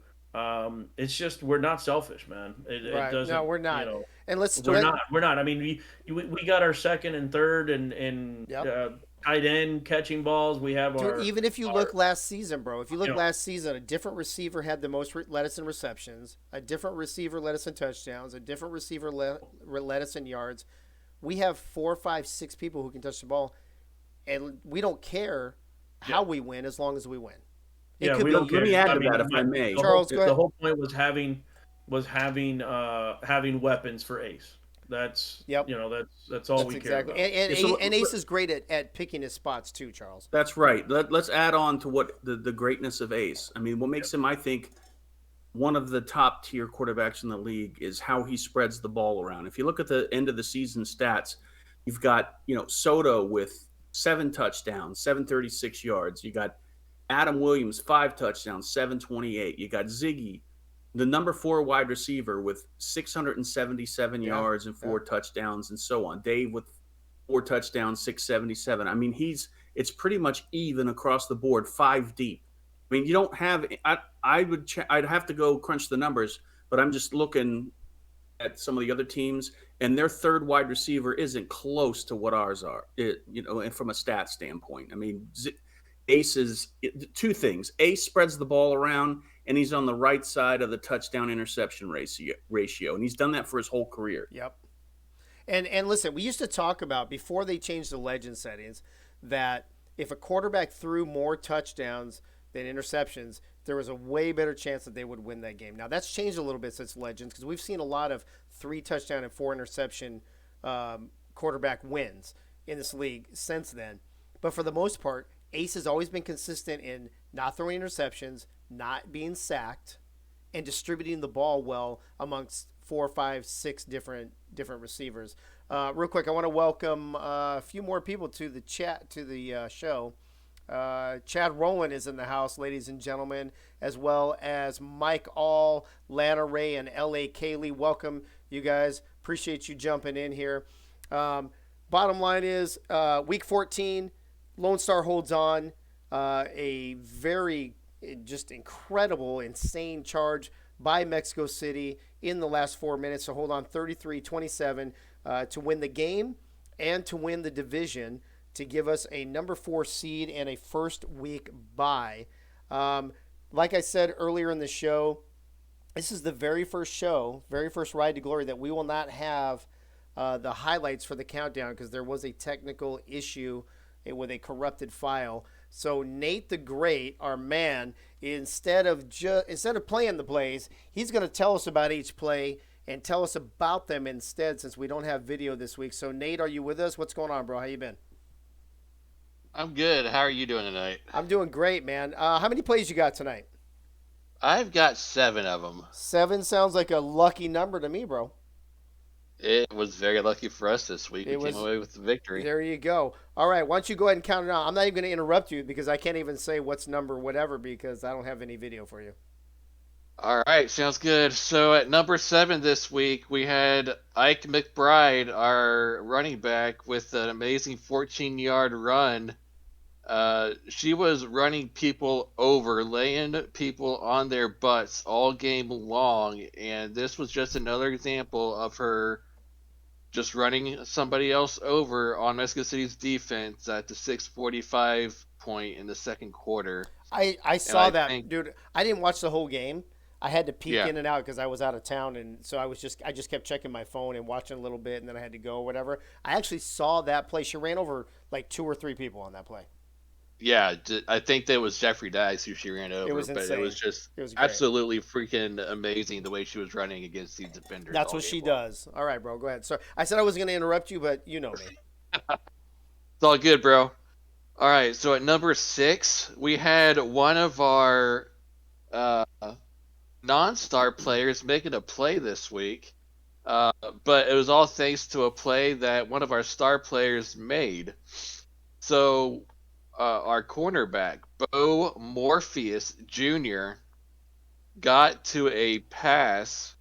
S7: it's just, we're not selfish, man.
S5: Right.
S7: It doesn't.
S5: No, we're not. And
S7: We're not. I mean, we got our second and third and
S5: Yep.
S7: tight end catching balls. We have
S5: Dude,
S7: our.
S5: even if you look last season, bro, if you look
S7: You know.
S5: last season, a different receiver had the most led us in receptions, a different receiver led us in touchdowns, a different receiver led us in yards. We have 4, 5, 6 people who can touch the ball, and we don't care how we win as long as we win.
S7: Yeah, we don't care.
S6: Let me add to that, if I may.
S5: Charles, go ahead.
S7: The whole point was having weapons for Ace. That's that's all we care
S5: exactly.
S7: about.
S5: And Ace is great at picking his spots too, Charles.
S6: That's right. Let's add on to what the greatness of Ace. I mean, what makes him, I think, one of the top tier quarterbacks in the league is how he spreads the ball around. If you look at the end of the season stats, you've got, Soto with 7 touchdowns, 736 yards. You got Adam Williams, 5 touchdowns, 728. You got Ziggy, the number 4 wide receiver, with 677 yards and 4 touchdowns, and so on. Dave with 4 touchdowns, 677. I mean, it's pretty much even across the board, 5 deep. I mean, you don't have. I'd have to go crunch the numbers, but I'm just looking at some of the other teams, and their third wide receiver isn't close to what ours are. And from a stat standpoint, I mean, Ace is two things. Ace spreads the ball around, and he's on the right side of the touchdown interception ratio, and he's done that for his whole career.
S5: Yep. And listen, we used to talk about before they changed the legend settings that if a quarterback threw more touchdowns than interceptions, there was a way better chance that they would win that game. Now that's changed a little bit since Legends because we've seen a lot of 3 touchdown and 4 interception quarterback wins in this league since then. But for the most part, Ace has always been consistent in not throwing interceptions, not being sacked, and distributing the ball well amongst 4, 5, 6 different receivers. Real quick, I want to welcome a few more people to the chat to the show. Chad Rowland is in the house, ladies and gentlemen, as well as Mike All, Lana Ray, and L.A. Kaylee. Welcome, you guys. Appreciate you jumping in here. Bottom line is, week 14, Lone Star holds on. A very just incredible, insane charge by Mexico City in the last 4 minutes to hold on 33-27 to win the game and to win the division, to give us a number 4 seed and a first week bye. Like I said earlier in the show, this is the very first Ride to Glory that we will not have the highlights for the countdown because there was a technical issue with a corrupted file. So Nate the Great, our man, instead of playing the plays, he's going to tell us about each play and tell us about them instead, since we don't have video this week. So Nate, are you with us? What's going on, bro? How you been?
S10: I'm good. How are you doing tonight?
S5: I'm doing great, man. How many plays you got tonight?
S10: I've got 7 of them.
S5: 7 sounds like a lucky number to me, bro.
S10: It was very lucky for us this week. We came away with the victory.
S5: There you go. All right, why don't you go ahead and count it out? I'm not even going to interrupt you because I can't even say what's number whatever because I don't have any video for you.
S10: All right, sounds good. So at number 7 this week, we had Ike McBride, our running back, with an amazing 14-yard run. She was running people over, laying people on their butts all game long, and this was just another example of her just running somebody else over on Mexico City's defense at the 6:45 point in the second quarter.
S5: I saw that, dude. I didn't watch the whole game. I had to peek in and out because I was out of town, and so I just kept checking my phone and watching a little bit, and then I had to go or whatever. I actually saw that play. She ran over like 2 or 3 people on that play.
S10: Yeah, I think that was Jeffrey Dice who she ran over,
S5: but
S10: it was just absolutely freaking amazing the way she was running against these defenders.
S5: That's what she does. All right, bro, go ahead. So I said I was going to interrupt you, but you know me.
S10: It's all good, bro. All right, so at number 6, we had one of our non-star players making a play this week, but it was all thanks to a play that one of our star players made. So our cornerback, Bo Morpheus Jr., got to a pass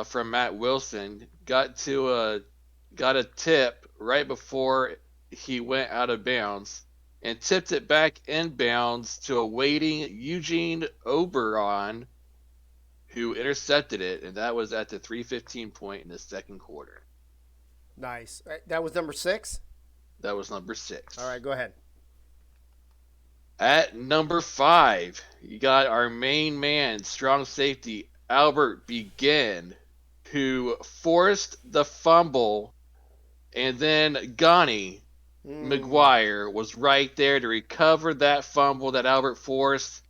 S10: from Matt Wilson, got a tip right before he went out of bounds, and tipped it back inbounds to a waiting Eugene Oberon, who intercepted it, and that was at the 3:15 point in the second quarter.
S5: Nice. That was number 6?
S10: That was number 6.
S5: All right, go ahead.
S10: At number 5, you got our main man, strong safety, Albert Begin, who forced the fumble, and then Gani McGuire was right there to recover that fumble that Albert forced.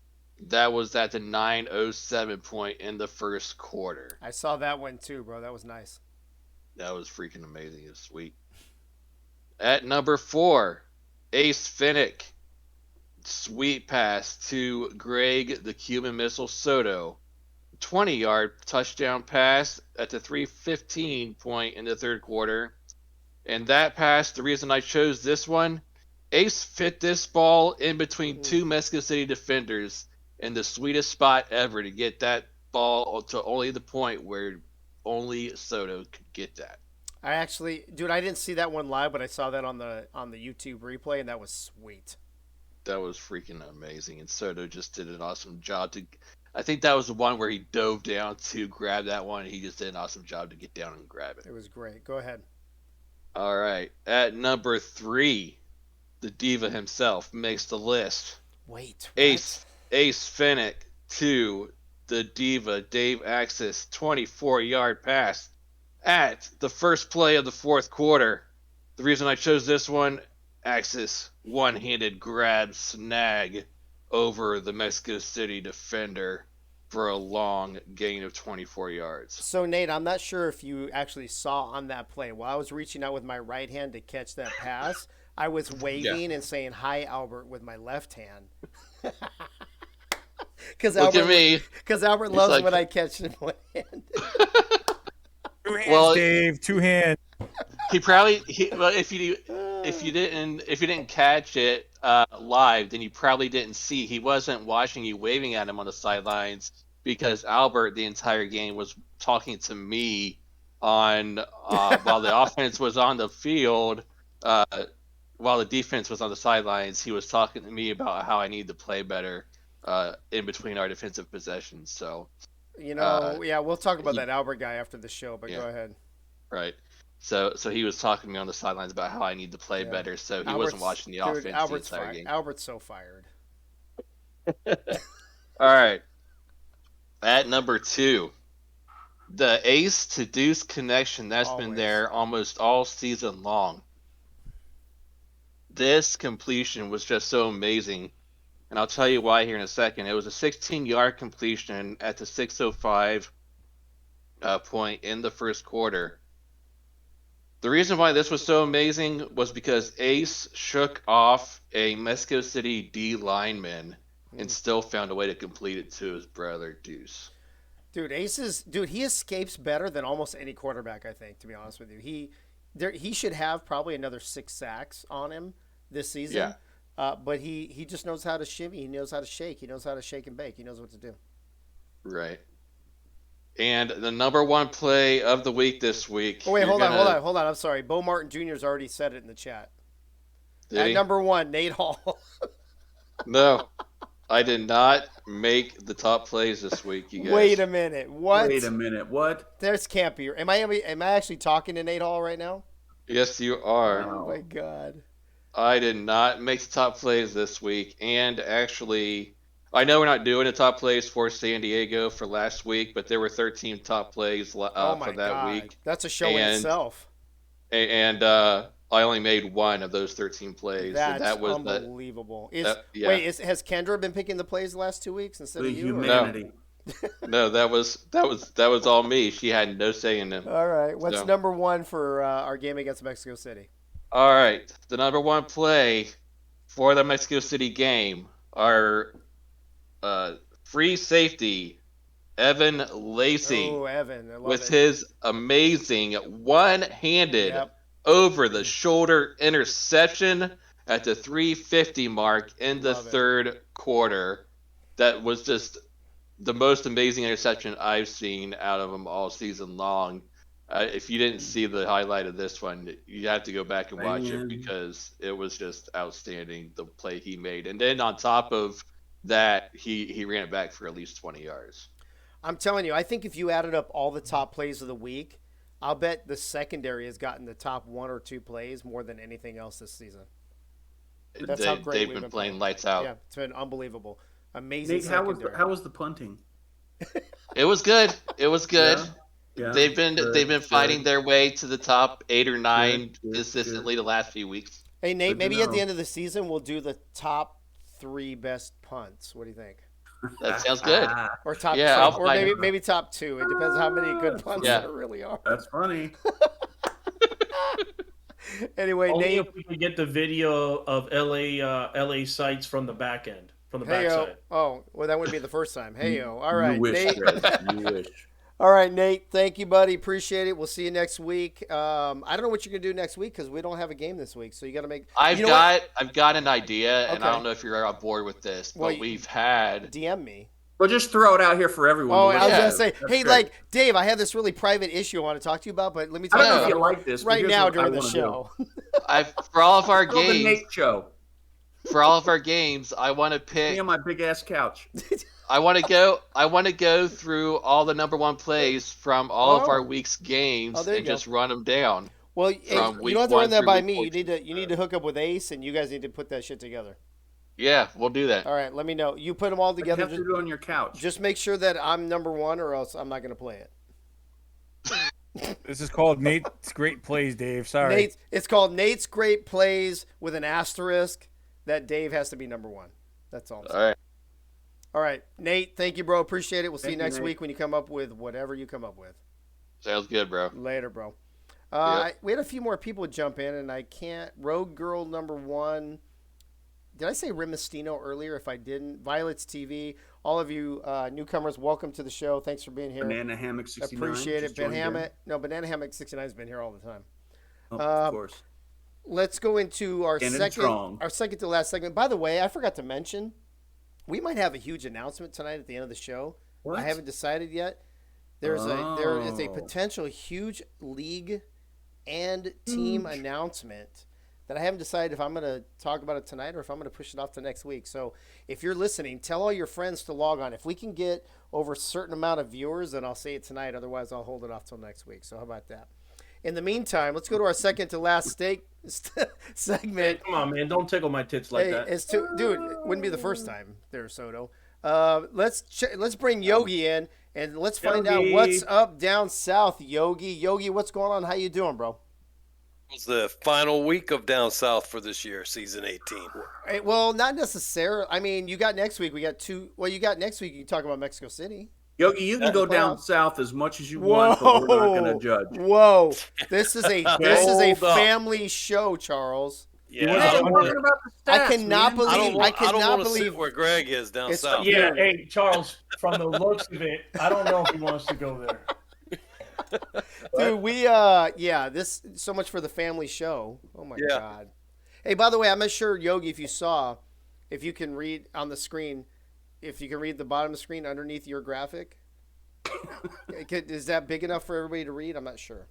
S10: That was at the 9:07 point in the first quarter.
S5: I saw that one too, bro. That was nice.
S10: That was freaking amazing. It was sweet. At number 4, Ace Finnick. Sweet pass to Greg the Cuban Missile Soto. 20-yard touchdown pass at the 3:15 point in the third quarter. And that pass, the reason I chose this one, Ace fit this ball in between 2 Mexico City defenders in the sweetest spot ever to get that ball to only the point where only Soto could get that.
S5: I actually, dude, I didn't see that one live, but I saw that on the YouTube replay, and that was sweet.
S10: That was freaking amazing, and Soto just did an awesome job to. I think that was the one where he dove down to grab that one. He just did an awesome job to get down and grab it.
S5: It was great. Go ahead.
S10: All right, at number 3, the Diva himself makes the list.
S5: Wait, what?
S10: Ace Fennec to the Diva Dave Axis 24-yard pass at the first play of the fourth quarter. The reason I chose this one, Axis one-handed grab snag over the Mexico City defender for a long gain of 24 yards.
S5: So, Nate, I'm not sure if you actually saw on that play. While I was reaching out with my right hand to catch that pass, I was waving and saying, "Hi, Albert," with my left hand. Because
S10: Look at me.
S5: Because Albert loves when I catch in one hand.
S8: Two hands, Dave. Two hands.
S10: He probably well, if you didn't catch it live, then you probably didn't see. He wasn't watching you waving at him on the sidelines because Albert the entire game was talking to me on while the offense was on the field. While the defense was on the sidelines, he was talking to me about how I need to play better in between our defensive possessions. So,
S5: we'll talk about that Albert guy after the show. But go ahead.
S10: Right. So he was talking to me on the sidelines about how I need to play better. So he wasn't watching the offense the entire game.
S5: Albert's so fired.
S10: All right. At number 2, the ace to deuce connection that's been there almost all season long. This completion was just so amazing. And I'll tell you why here in a second. It was a 16-yard completion at the 6:05 point in the first quarter. The reason why this was so amazing was because Ace shook off a Mexico City D lineman and still found a way to complete it to his brother Deuce.
S5: Dude, he escapes better than almost any quarterback, I think, to be honest with you. He should have probably another 6 sacks on him this season.
S10: Yeah.
S5: But he just knows how to shimmy. He knows how to shake. He knows how to shake and bake. He knows what to do.
S10: Right. And the number 1 play of the week this week.
S5: Oh, wait, hold on. I'm sorry. Bo Martin Jr.'s already said it in the chat. At number 1, Nate Hall.
S10: No, I did not make the top plays this week, you guys.
S5: Wait a minute. What?
S6: There's
S5: can't be. Am I actually talking to Nate Hall right now?
S10: Yes, you are.
S5: Oh, my God.
S10: I did not make the top plays this week. And actually, I know we're not doing the top plays for San Diego for last week, but there were 13 top plays for that week.
S5: That's a show in itself.
S10: And I only made one of those 13 plays.
S5: That's
S10: that was
S5: unbelievable. Has Kendra been picking the plays the last 2 weeks instead of you?
S6: Humanity.
S10: No, that was all me. She had no say in them.
S5: All right. What's number 1 for our game against Mexico City?
S10: All right. The number 1 play for the Mexico City game, our free safety, Evan Lacey.
S5: Oh, Evan. I love
S10: with
S5: it.
S10: his amazing one-handed over the shoulder interception at the 3:50 mark in the third quarter. That was just the most amazing interception I've seen out of him all season long. If you didn't see the highlight of this one, you have to go back and watch it because it was just outstanding, the play he made. And then on top of that, he ran it back for at least 20 yards.
S5: I'm telling you, I think if you added up all the top plays of the week, I'll bet the secondary has gotten the top 1 or 2 plays more than anything else this season. That's how great
S10: they've
S5: we've
S10: been playing lights out.
S5: Yeah, it's been unbelievable. Amazing.
S6: Nate, how was the punting?
S10: It was good. It was good.
S6: Yeah.
S10: They've been fighting their way to the top 8 or 9 consistently the last few weeks.
S5: Hey Nate, maybe at the end of the season we'll do the top 3 best punts. What do you think?
S10: That sounds good.
S5: Or top, or maybe top 2. It depends how many good punts there really are.
S6: That's funny.
S5: Anyway,
S7: Only
S5: Nate,
S7: if we could get the video of LA sites from the back end, from the backside.
S5: Oh, well, that wouldn't be the first time. Hey-o. All right,
S6: you wish,
S5: Nate.
S6: you wish.
S5: All right, Nate. Thank you, buddy. Appreciate it. We'll see you next week. I don't know what you're gonna do next week because we don't have a game this week. So you got to make.
S10: I've got an idea, and I don't know if you're on board with this, but we've had
S5: DM me.
S6: Well, just throw it out here for everyone.
S5: Oh,
S6: to
S5: I was
S6: listen
S5: gonna
S6: to.
S5: say,
S6: That's
S5: hey,
S6: great.
S5: like Dave, I have this really private issue I want to talk to you about, but let me
S6: I
S5: talk
S6: don't know
S5: about
S6: if you
S5: it
S6: like this, but
S5: right
S6: here's
S5: now
S6: what I
S5: during the
S6: wanna
S5: show.
S10: For all of our
S6: It's called the
S10: games,
S6: Nate Show.
S10: for all of our games, I want to
S6: Me
S10: pick.
S6: on my big ass couch.
S10: I want to go. I want to go through all the number one plays from all of our
S5: Oh.
S10: week's
S5: Oh,
S10: games
S5: there you
S10: and
S5: go.
S10: just run them down
S5: Well, hey,
S10: from
S5: you
S10: week
S5: don't have to
S10: 1
S5: run that
S10: through
S5: by
S10: week
S5: me.
S10: 14.
S5: You need to hook up with Ace, and you guys need to put that shit together.
S10: Yeah, we'll do that.
S5: All right, let me know. You put them all
S6: You
S5: together.
S6: have to do it on your couch.
S5: Just make sure that I'm number one, or else I'm not going to play it.
S8: This is called Nate's Great Plays, Dave. Sorry.
S5: It's called Nate's Great Plays with an asterisk that Dave has to be number one. That's all I'm saying.
S10: All right.
S5: All right, Nate, thank you, bro. Appreciate it. We'll see you
S6: Thank you,
S5: next
S6: Nate.
S5: week when you come up with whatever you come up with.
S10: Sounds good, bro.
S5: Later, bro.
S10: Yep.
S5: We had a few more people jump in, and I can't. Rogue Girl number one. Did I say Rimastino earlier? If I didn't, Violet's TV. All of you newcomers, welcome to the show. Thanks for being here.
S6: Banana Hammock 69.
S5: Appreciate it.
S6: just joined in.
S5: Banana Hammock 69 has been here all the time.
S6: Oh, of course.
S5: Let's go into our
S6: Standing strong.
S5: second to last segment. By the way, I forgot to mention, we might have a huge announcement tonight at the end of the show.
S6: What?
S5: I haven't decided yet. There is a
S6: Oh.
S5: potential huge league and team announcement that I haven't decided if I'm going to talk about it tonight or if I'm going to push it off to next week. So if you're listening, tell all your friends to log on. If we can get over a certain amount of viewers, then I'll say it tonight. Otherwise, I'll hold it off till next week. So how about that? In the meantime, let's go to our second to last segment.
S7: Come on, man. Don't tickle my tits like
S5: Hey,
S7: that.
S5: dude, it wouldn't be the first time there, Soto. Let's bring Yogi in and let's find out
S6: Yogi.
S5: what's up down south. Yogi, what's going on? How you doing, bro?
S11: It was the final week of Down South for this year, season 18.
S5: Hey, well, not necessarily. I mean, you got next week. We got two. Well, you got next week. You can talk about Mexico City.
S6: Yogi, you can go down
S5: playoffs.
S6: south as much as you want, but we're not going to judge.
S5: Whoa! This is a
S11: Hold up.
S5: family show, Charles.
S11: Yeah,
S6: We're
S11: I don't
S6: talking
S11: want
S6: about the stats,
S5: I cannot
S6: man.
S5: believe. I
S11: to
S5: cannot
S11: sit
S5: believe.
S11: where Greg is down
S5: It's-
S11: south.
S7: Yeah, hey, Charles, from the looks of it, I don't know if he wants to go there.
S5: Dude, this so much for the family show. Oh my
S11: Yeah.
S5: god. Hey, by the way, I'm not sure, Yogi, if you can read on the screen, if you can read the bottom of the screen underneath your graphic. Is that big enough for everybody to read? I'm not sure.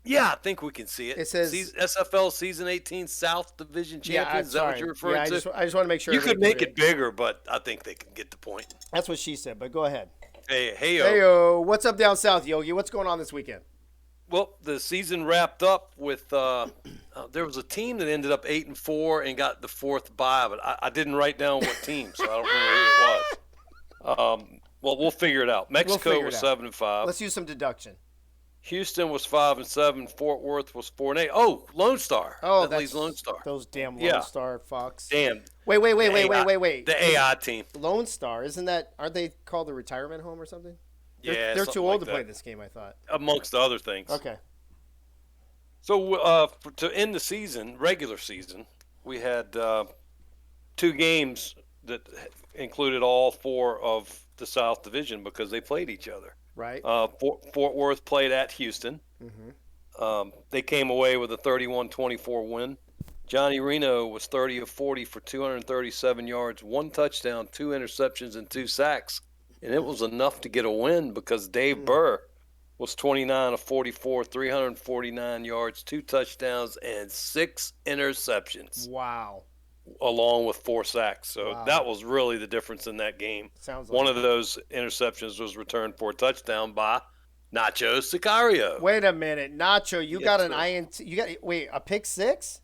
S11: Yeah, I think we can see it.
S5: It says-
S11: SFL season 18 South Division champion. Is that what you're referring
S5: yeah,
S11: to?
S5: I just want to make sure.
S11: You could
S5: everybody
S11: make
S5: can
S11: it bigger, but I think they can get the point.
S5: read. That's what she said, but go ahead.
S11: Hey,
S5: Hey, what's up down south, Yogi? What's going on this weekend?
S11: Well, the season wrapped up with there was a team that ended up 8-4 and got the fourth bye, but I didn't write down what team, so I don't remember who it was. Well, we'll figure it out. Mexico
S5: figure it
S11: was
S5: out.
S11: 7-5.
S5: Let's use some deduction.
S11: Houston was 5-7. Fort Worth was 4-8. Oh, Lone Star.
S5: Oh,
S11: that leads Lone Star.
S5: Those damn Lone
S11: Yeah.
S5: Star fucks.
S11: Damn.
S5: Wait.
S11: The AI team.
S5: Lone Star, aren't they called the retirement home or something?
S11: Yeah,
S5: They're
S11: something
S5: too old
S11: like
S5: to play
S11: that.
S5: this game, I thought.
S11: Amongst other things.
S5: Okay.
S11: So to end the season, regular season, we had 2 games that included all 4 of the South Division because they played each other.
S5: Right.
S11: Fort Worth played at Houston. They came away with a 31-24 win. Johnny Reno was 30 of 40 for 237 yards, 1 touchdown, 2 interceptions, and 2 sacks. And it was enough to get a win because Dave Burr was 29 of 44, 349 yards, 2 touchdowns, and 6 interceptions,
S5: Wow.
S11: along with 4 sacks. So
S5: Wow.
S11: that was really the difference in that game.
S5: Sounds like
S11: One of those interceptions was returned for a touchdown by Nacho Sicario.
S5: Wait a minute, Nacho, you
S11: Yes,
S5: got an
S11: sir.
S5: INT. A pick six?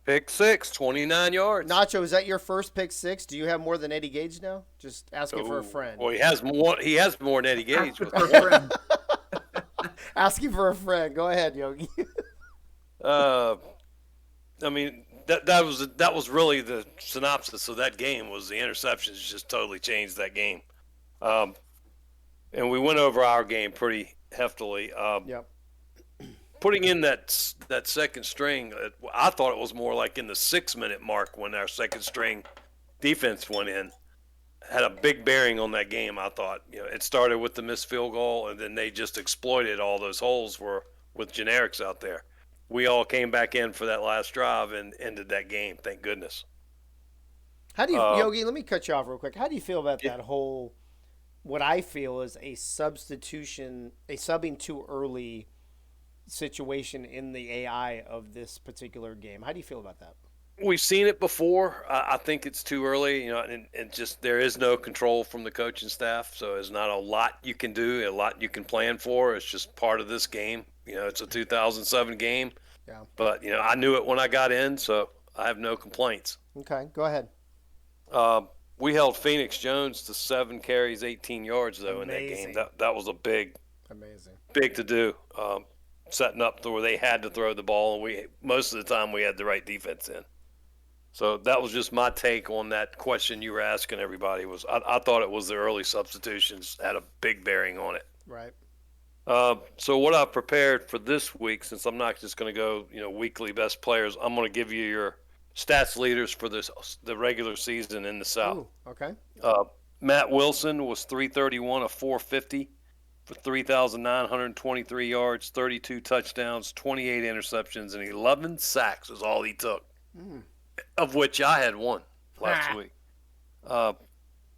S11: Pick 6, 29 yards.
S5: Nacho, is that your first pick six? Do you have more than Eddie Gage now? Just asking for a
S11: Oh,
S5: friend.
S11: Well, he has more than Eddie Gage.
S6: For a friend.
S5: Asking for a friend. Go ahead, Yogi.
S11: I mean, that was really the synopsis of that game. Was the interceptions just totally changed that game, and we went over our game pretty heftily.
S5: Yep.
S11: Putting in that second string, I thought it was more like in the 6-minute mark when our second string defense went in. Had a big bearing on that game. I thought, it started with the missed field goal, and then they just exploited all those holes with generics out there. We all came back in for that last drive and ended that game. Thank goodness.
S5: How do you, Yogi? Let me cut you off real quick. How do you feel about that whole? What I feel is a substitution, a subbing too early situation in the AI of this particular game. How do you feel about that?
S11: We've seen it before. I think it's too early, and just there is no control from the coaching staff, so there's not a lot you can do, a lot you can plan for. It's just part of this game. It's a 2007 game.
S5: Yeah.
S11: But I knew it when I got in, so I have no complaints.
S5: Okay, go ahead.
S11: We held Phoenix Jones to 7 carries, 18 yards though in that
S5: Amazing.
S11: game. That was a big to do. Setting up to where they had to throw the ball, and most of the time we had the right defense in. So that was just my take on that question you were asking everybody. I thought it was the early substitutions had a big bearing on it.
S5: Right.
S11: So what I've prepared for this week, since I'm not just going to go, weekly best players, I'm going to give you your stats leaders for the regular season in the South.
S5: Ooh, okay.
S11: Matt Wilson was 331 of 450 for 3,923 yards, 32 touchdowns, 28 interceptions, and 11 sacks is all he took. Of which I had one last week.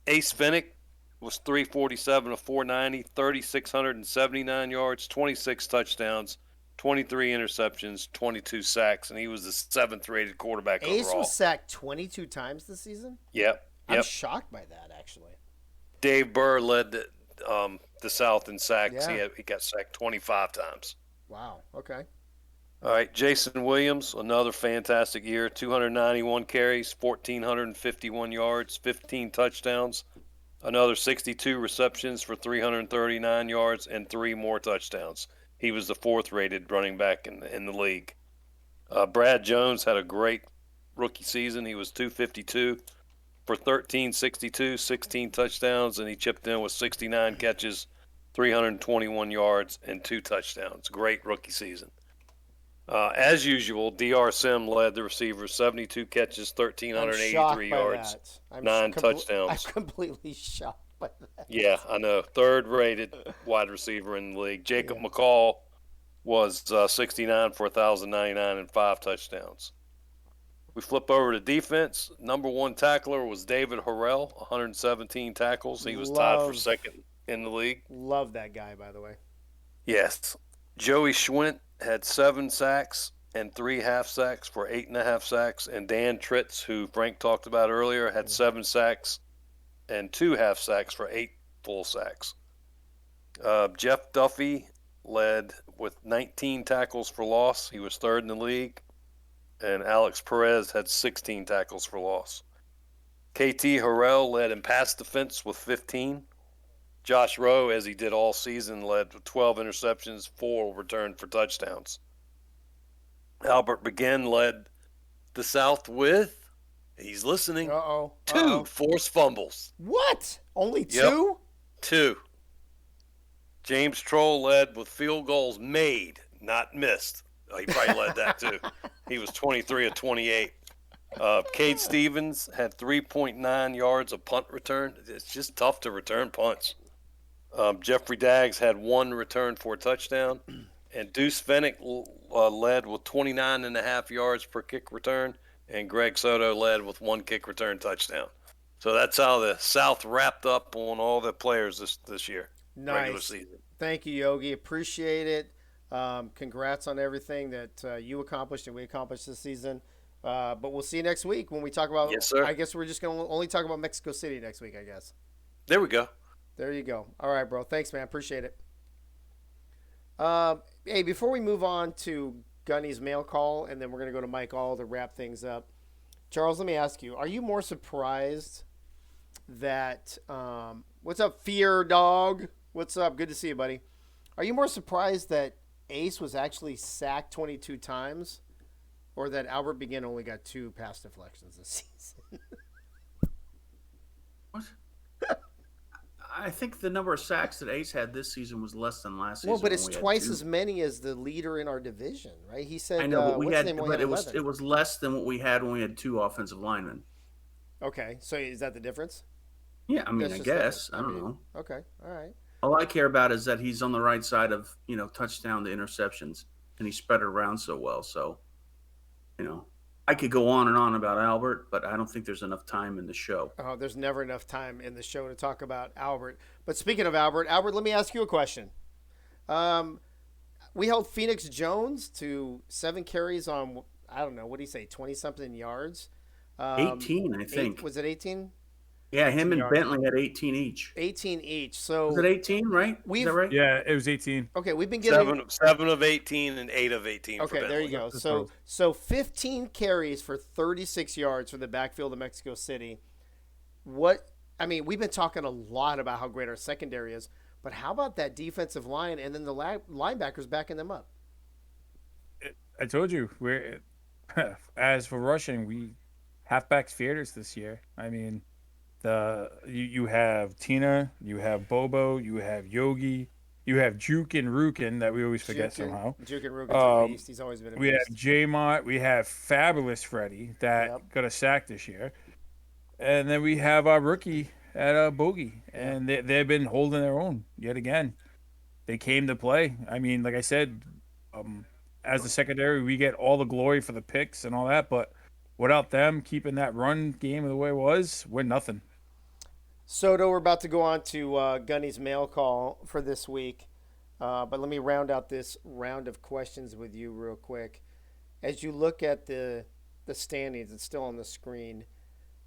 S11: Ace Finnick was 347 of 490, 3,679 yards, 26 touchdowns, 23 interceptions, 22 sacks, and he was the 7th rated quarterback
S5: Ace
S11: overall.
S5: was sacked 22 times this season?
S11: Yep.
S5: I'm shocked by that, actually.
S11: Dave Burr led the South in sacks.
S5: Yeah.
S11: He got sacked 25 times.
S5: Wow, okay.
S11: All right, Jason Williams, another fantastic year, 291 carries, 1,451 yards, 15 touchdowns, another 62 receptions for 339 yards, and 3 more touchdowns. He was the 4th rated running back in the league. Brad Jones had a great rookie season. He was 252 for 1,362, 16 touchdowns, and he chipped in with 69 catches, 321 yards, and 2 touchdowns. Great rookie season. As usual, DR Sim led the receivers, 72 catches, 1,383 yards, 9 touchdowns.
S5: I'm completely shocked by that.
S11: Yeah, I know. 3rd rated wide receiver in the league. Jacob McCall was 69 for 1,099 and 5 touchdowns. We flip over to defense. Number 1 tackler was David Harrell, 117 tackles. He was tied for 2nd in the league.
S5: Love that guy, by the way.
S11: Yes. Joey Schwint had 7 sacks and 3 half sacks for 8.5 sacks. And Dan Tritz, who Frank talked about earlier, had 7 sacks and 2 half sacks for 8 full sacks. Jeff Duffy led with 19 tackles for loss. He was 3rd in the league. And Alex Perez had 16 tackles for loss. KT Harrell led in pass defense with 15. Josh Rowe, as he did all season, led with 12 interceptions, 4 returned for touchdowns. Albert Begin led the South with, he's listening, 2 forced fumbles.
S5: What? Only 2?
S11: 2. James Troll led with field goals made, not missed. He probably led that too. He was 23 of 28. Cade Stevens had 3.9 yards of punt return. It's just tough to return punts. Jeffrey Daggs had 1 return for a touchdown. And Deuce Fennick led with 29.5 yards per kick return. And Greg Soto led with 1 kick return touchdown. So that's how the South wrapped up on all the players this year.
S5: Nice.
S11: Regular season.
S5: Thank you, Yogi. Appreciate it. Congrats on everything that you accomplished and we accomplished this season. But we'll see you next week when we talk about.
S11: Yes, sir.
S5: I guess we're just going to only talk about Mexico City next week, I guess.
S11: There we go.
S5: There you go. All right, bro. Thanks, man. Appreciate it. Hey, before we move on to Gunny's mail call, and then we're going to go to Mike All to wrap things up. Charles, let me ask you, are you more surprised that what's up, Fear Dog? What's up? Good to see you, buddy. Are you more surprised that Ace was actually sacked 22 times, or that Albert Begin only got 2 pass deflections this season?
S6: What? I think the number of sacks that Ace had this season was less than last season.
S5: Well, but it's twice as many as the leader in our division, right? He said.
S6: I know, but
S5: it
S6: was less than what we had when we had 2 offensive linemen.
S5: Okay, so is that the difference?
S6: Yeah, I mean, I guess. I don't know.
S5: Okay, all right.
S6: All I care about is that he's on the right side of, touchdown to interceptions, and he spread it around so well. So, I could go on and on about Albert, but I don't think there's enough time in the show.
S5: Oh, there's never enough time in the show to talk about Albert. But speaking of Albert, let me ask you a question. We held Phoenix Jones to 7 carries on, I don't know, what do you say, 20-something yards?
S6: 18, I think.
S5: Was it 18?
S6: Yeah, him and
S5: yards.
S6: Bentley had 18 each.
S5: 18 each. So
S6: was it 18, right? Is that right?
S8: Yeah, it was 18.
S5: Okay, we've been getting
S11: 7 of 18 and 8 of 18.
S5: Okay, there you go. So 15 carries for 36 yards for the backfield of Mexico City. We've been talking a lot about how great our secondary is, but how about that defensive line and then the linebackers backing them up?
S8: I told you, as for rushing, we halfbacks feared us this year. I mean, you have Tina, you have Bobo, you have Yogi, you have Juke and Rukin that we always forget somehow.
S5: Juke and Rukin's a beast. He's always been a beast.
S8: We have J-Mont, we have Fabulous Freddie that got a sack this year. And then we have our rookie at Bogey, and they've been holding their own yet again. They came to play. I mean, like I said, as the secondary, we get all the glory for the picks and all that, but without them keeping that run game the way it was, we're nothing.
S5: Soto, we're about to go on to Gunny's mail call for this week, but let me round out this round of questions with you real quick. As you look at the standings, it's still on the screen.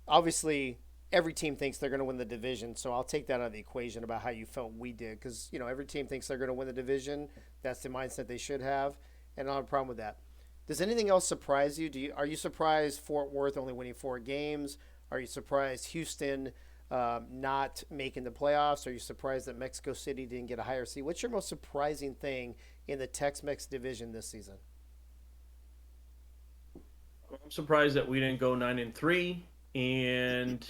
S5: Obviously, every team thinks they're going to win the division, so I'll take that out of the equation about how you felt we did, because every team thinks they're going to win the division. That's the mindset they should have, and I don't have a problem with that. Does anything else surprise you? Are you surprised Fort Worth only winning 4 games? Are you surprised Houston not making the playoffs? Are you surprised that Mexico City didn't get a higher seed? What's your most surprising thing in the Tex-Mex division this season?
S7: I'm surprised that we didn't go 9-3, and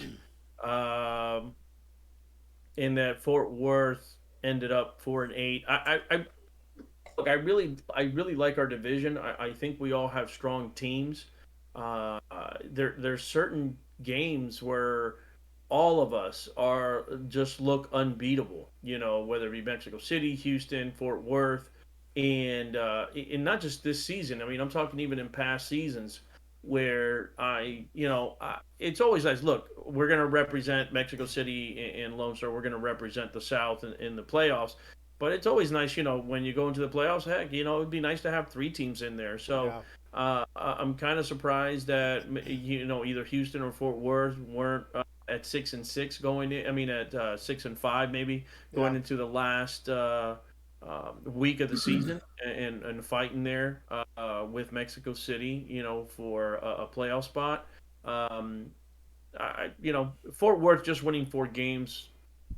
S7: that Fort Worth ended up 4-8. I really like our division. I think we all have strong teams. There's certain games where all of us look unbeatable. Whether it be Mexico City, Houston, Fort Worth, and not just this season. I mean, I'm talking even in past seasons where it's always nice. Look, we're going to represent Mexico City and Lone Star. We're going to represent the South in the playoffs. But it's always nice, when you go into the playoffs, heck, it'd be nice to have 3 teams in there. So I'm kind of surprised that, either Houston or Fort Worth weren't at 6-6 going in. I mean, at 6-5 maybe going into the last week of the season and fighting there with Mexico City, for a playoff spot. Fort Worth just winning 4 games,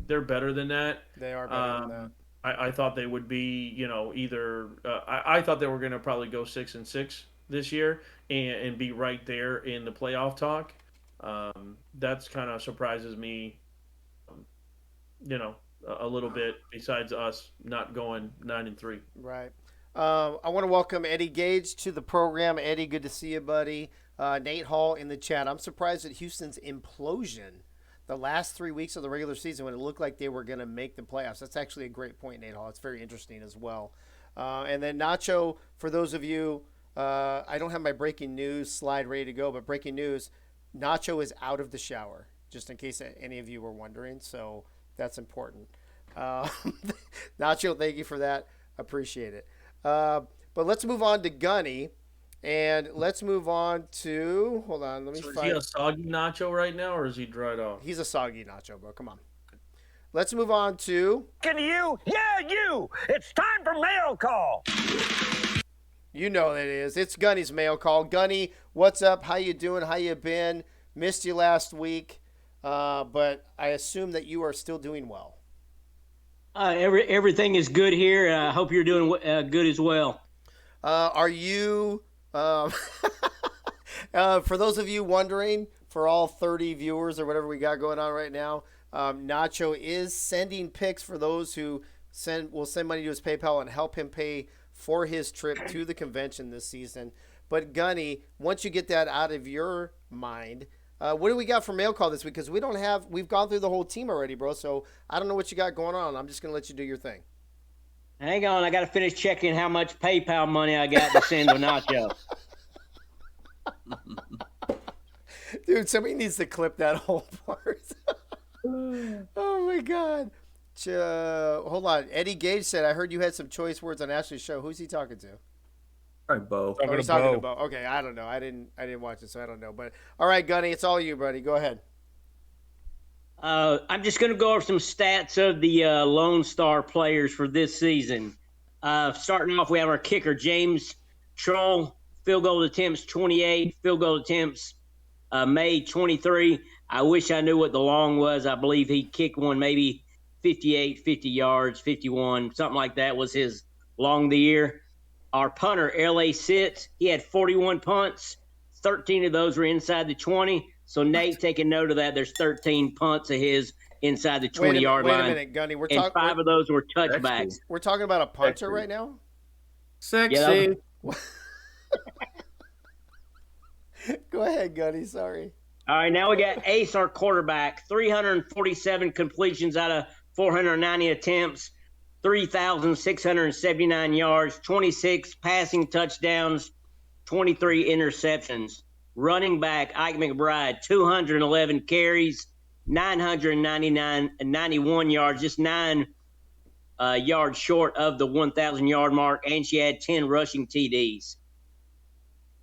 S7: they're better than that.
S5: They are better than that.
S7: I thought they would be, either. I thought they were going to probably go 6-6 this year and be right there in the playoff talk. That's kind of surprises me, a little bit. Besides us not going 9-3.
S5: Right. I want to welcome Eddie Gage to the program. Eddie, good to see you, buddy. Nate Hall in the chat. I'm surprised at Houston's implosion the last 3 weeks of the regular season when it looked like they were going to make the playoffs. That's actually a great point, Nate Hall. It's very interesting as well. And then Nacho, for those of you, I don't have my breaking news slide ready to go, but breaking news, Nacho is out of the shower, just in case any of you were wondering. So that's important. Nacho, thank you for that. Appreciate it. But let's move on to Gunny. And let's move on to, hold on, let me
S7: find. Is he a soggy Nacho right now, or is he dried off?
S5: He's a soggy Nacho, bro. Come on. Let's move on to.
S12: Can you? Yeah, you. It's time for mail call.
S5: You know that it is. It's Gunny's mail call. Gunny, what's up? How you doing? How you been? Missed you last week, but I assume that you are still doing well.
S12: Everything is good here. I hope you're doing good as well.
S5: Are you? For those of you wondering, for all 30 viewers or whatever we got going on right now, Nacho is sending pics for those who will send money to his PayPal and help him pay for his trip to the convention this season. But Gunny, once you get that out of your mind, what do we got for mail call this week? Because we've gone through the whole team already, bro. So I don't know what you got going on. I'm just going to let you do your thing.
S12: Hang on, I got to finish checking how much PayPal money I got to send to Nacho.
S5: Dude, somebody needs to clip that whole part. Oh my god. Hold on. Eddie Gage said, "I heard you had some choice words on Ashley's show." Who's he talking to?
S6: All right, Bo.
S5: Oh, he's talking to Bo. Okay, I don't know. I didn't watch it, so I don't know. But all right, Gunny, it's all you, buddy. Go ahead.
S13: I'm just going to go over some stats of the Lone Star players for this season. Starting off, we have our kicker, James Troll. Field goal attempts, 28. Field goal attempts made, 23. I wish I knew what the long was. I believe he kicked one maybe 58, 50 yards, 51, something like that was his long of the year. Our punter, L.A. Sitz, he had 41 punts. 13 of those were inside the 20. So, Nate, take a note of that. There's 13 punts of his inside the 20-yard line.
S5: Wait a minute, Gunny.
S13: And 5 of those were touchbacks.
S5: We're talking about a punter right now?
S6: Sexy.
S13: Yeah,
S5: Go ahead, Gunny. Sorry.
S13: All right, now we got Ace, our quarterback, 347 completions out of 490 attempts, 3,679 yards, 26 passing touchdowns, 23 interceptions. Running back, Ike McBride, 211 carries, 991 yards, just 9 yards short of the 1,000-yard mark, and she had 10 rushing TDs.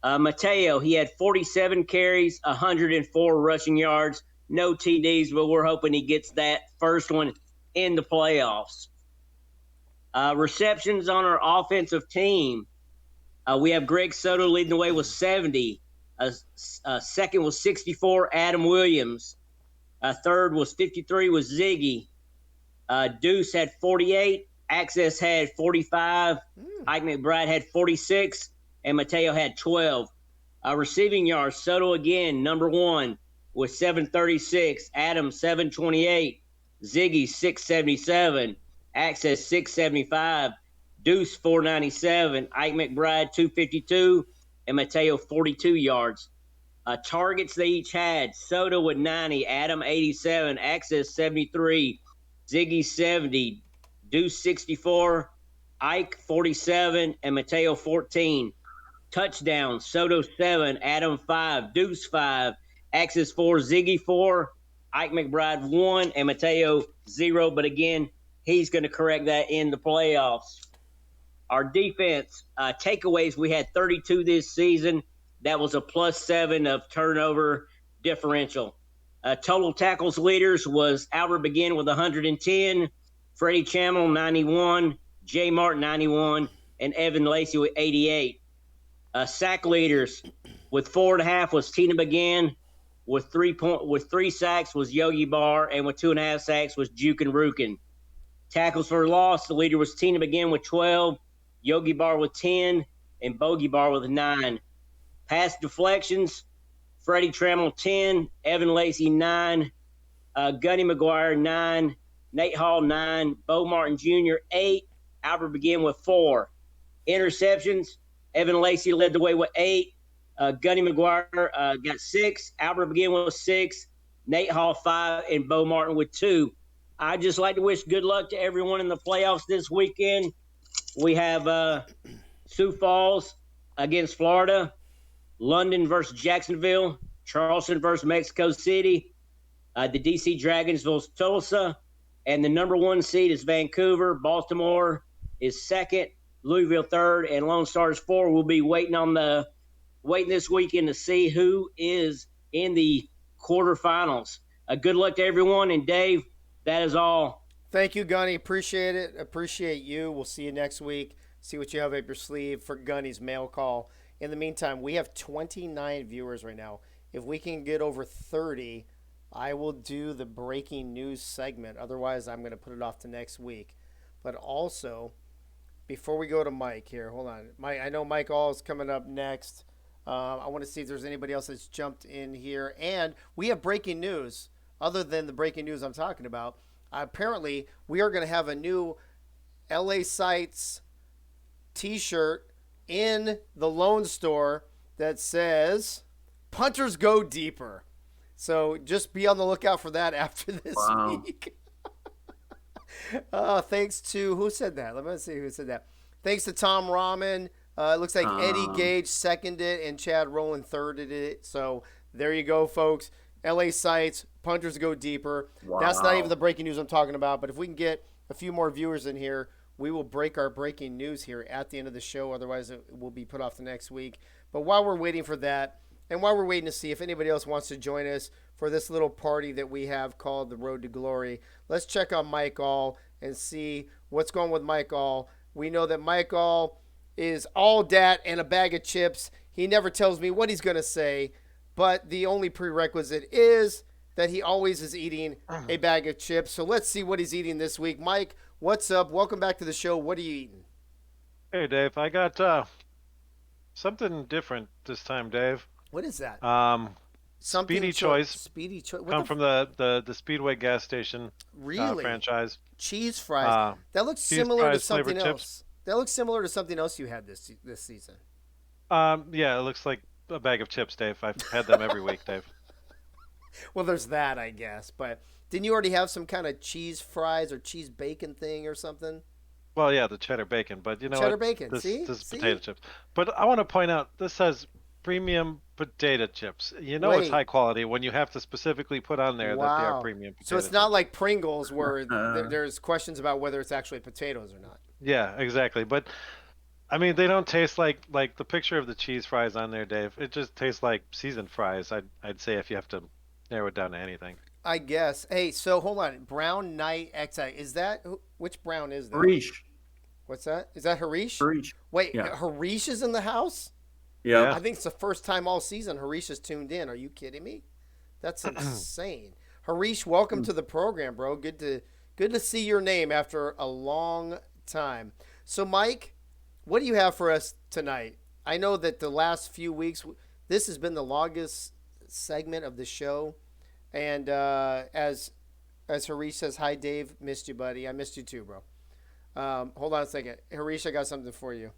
S13: Mateo, he had 47 carries, 104 rushing yards, no TDs, but we're hoping he gets that first one in the playoffs. Receptions on our offensive team, we have Greg Soto leading the way with 70. Second was 64, Adam Williams. Third was 53, was Ziggy. Deuce had 48. Access had 45. Ike McBride had 46. And Mateo had 12. Receiving yards, Soto again, number 1 with 736. Adam, 728. Ziggy, 677. Access, 675. Deuce, 497. Ike McBride, 252. And Mateo, 42 yards. Targets they each had, Soto with 90, Adam 87, Access 73, Ziggy 70, Deuce 64, Ike 47, and Mateo 14. Touchdowns, Soto 7, Adam 5, Deuce 5, Access 4, Ziggy 4, Ike McBride 1, and Mateo 0. But again, he's going to correct that in the playoffs. Our defense, takeaways, we had 32 this season. That was a +7 of turnover differential. Total tackles leaders was Albert Begin with 110, Freddie Chamel 91, Jay Martin 91, and Evan Lacey with 88. Sack leaders with 4.5 was Tina Begin, with 3 sacks was Yogi Bar, and with 2.5 sacks was Jukin Rukin. Tackles for loss, the leader was Tina Begin with 12, Yogi Bar with 10, and Bogey Bar with 9. Pass deflections, Freddie Trammell 10, Evan Lacey 9, Gunny McGuire 9, Nate Hall 9, Bo Martin Jr. 8, Albert Begin with 4. Interceptions, Evan Lacey led the way with 8, Gunny McGuire got 6, Albert Begin with 6, Nate Hall 5, and Bo Martin with 2. I'd just like to wish good luck to everyone in the playoffs this weekend. We have Sioux Falls against Florida, London versus Jacksonville, Charleston versus Mexico City, the D.C. Dragons versus Tulsa, and the number 1 seed is Vancouver. Baltimore is 2nd, Louisville 3rd, and Lone Star is 4. We'll be waiting this weekend to see who is in the quarterfinals. Good luck to everyone, and Dave, that is all.
S5: Thank you, Gunny. Appreciate it. Appreciate you. We'll see you next week. See what you have up your sleeve for Gunny's mail call. In the meantime, we have 29 viewers right now. If we can get over 30, I will do the breaking news segment. Otherwise, I'm going to put it off to next week. But also, before we go to Mike here, hold on. I know Mike All is coming up next. I want to see if there's anybody else that's jumped in here. And we have breaking news. Other than the breaking news I'm talking about, apparently we are going to have a new LA Sites t-shirt in the Lone Store that says "Punters Go Deeper." So just be on the lookout for that after this week. Thanks to, who said that? Let me see who said that. Thanks to Tom Rahman. It looks like Eddie Gage seconded and Chad Rowland thirded it. So There you go, folks. LA sites, punters go deeper. Wow. That's not even the breaking news I'm talking about, but if we can get a few more viewers in here, we will break our breaking news here at the end of the show. Otherwise, it will be put off the next week. But while we're waiting for that, and while we're waiting to see if anybody else wants to join us for this little party that we have called the Road to Glory, let's check on Mike All and see what's going with Mike All. We know that Mike All is all dat and a bag of chips. He never tells me what he's going to say, but the only prerequisite is that he always is eating a bag of chips. So let's see what he's eating this week. Mike, what's up? Welcome back to the show. What are you eating?
S14: Hey, Dave. I got something different this time, Dave.
S5: What is that?
S14: Speedy Choice.
S5: Speedy Choice.
S14: Come from the Speedway gas station franchise.
S5: Cheese fries. That looks similar to something else.
S14: Chips.
S5: That looks similar to something else you had this season.
S14: Yeah, it looks like a bag of chips, Dave. I've had them every week, Dave.
S5: Well, there's that, I guess. But didn't you already have some kind of cheese fries or cheese bacon thing or something?
S14: Well, yeah, the cheddar bacon, but you know
S5: cheddar
S14: what?
S5: Bacon.
S14: This
S5: See?
S14: potato chips. But I want to point out this says premium potato chips. You know it's high quality when you have to specifically put on there that they are premium potato
S5: So it's not like Pringles where there's questions about whether it's actually potatoes or not.
S14: Yeah, exactly. But I mean, they don't taste like the picture of the cheese fries on there, Dave. It just tastes like seasoned fries. I'd say if you have to narrow it down to anything.
S5: I guess. Hey, so hold on. Brown Night XI. Is that which brown is that?
S6: Harish.
S5: What's that? Is that Harish?
S6: Harish.
S5: Wait,
S6: yeah.
S5: Harish is in the house?
S6: Yeah.
S5: I think it's the first time all season Harish is tuned in. Are you kidding me? That's insane. Harish, welcome to the program, bro. Good to see your name after a long time. So, Mike, what do you have for us tonight? I know that the last few weeks, this has been the longest segment of the show. And as Harish says, hi, Dave. Missed you, buddy. I missed you too, bro. Hold on a second. Harish, I got something for you.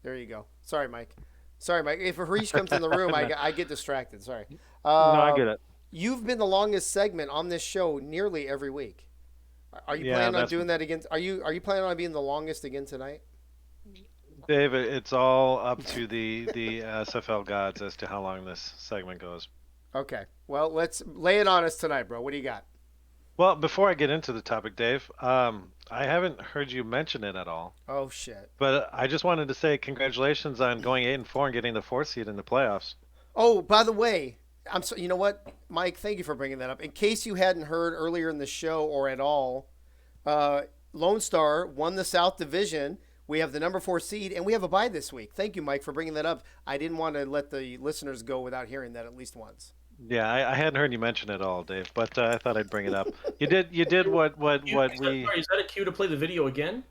S5: There you go. Sorry, Mike. If Harish comes in the room, I get distracted. Sorry.
S14: No, I get it.
S5: You've been the longest segment on this show nearly every week. Are you planning on doing that again? Are you planning on being the longest again tonight?
S14: Dave, it's all up to the SFL gods as to how long this segment goes.
S5: Okay. Well, let's lay it on us tonight, bro. What do you got?
S14: Well, before I get into the topic, Dave, I haven't heard you mention it at all.
S5: Oh, shit.
S14: But I just wanted to say congratulations on going 8-4 and getting the 4th seed in the playoffs.
S5: Oh, by the way, you know what, Mike? Thank you for bringing that up. In case you hadn't heard earlier in the show or at all, Lone Star won the South Division. We have the number 4 seed, and we have a bye this week. Thank you, Mike, for bringing that up. I didn't want to let the listeners go without hearing that at least once.
S14: Yeah, I hadn't heard you mention it at all, Dave, but I thought I'd bring it up. You did what we...
S7: Is that a cue to play the video again?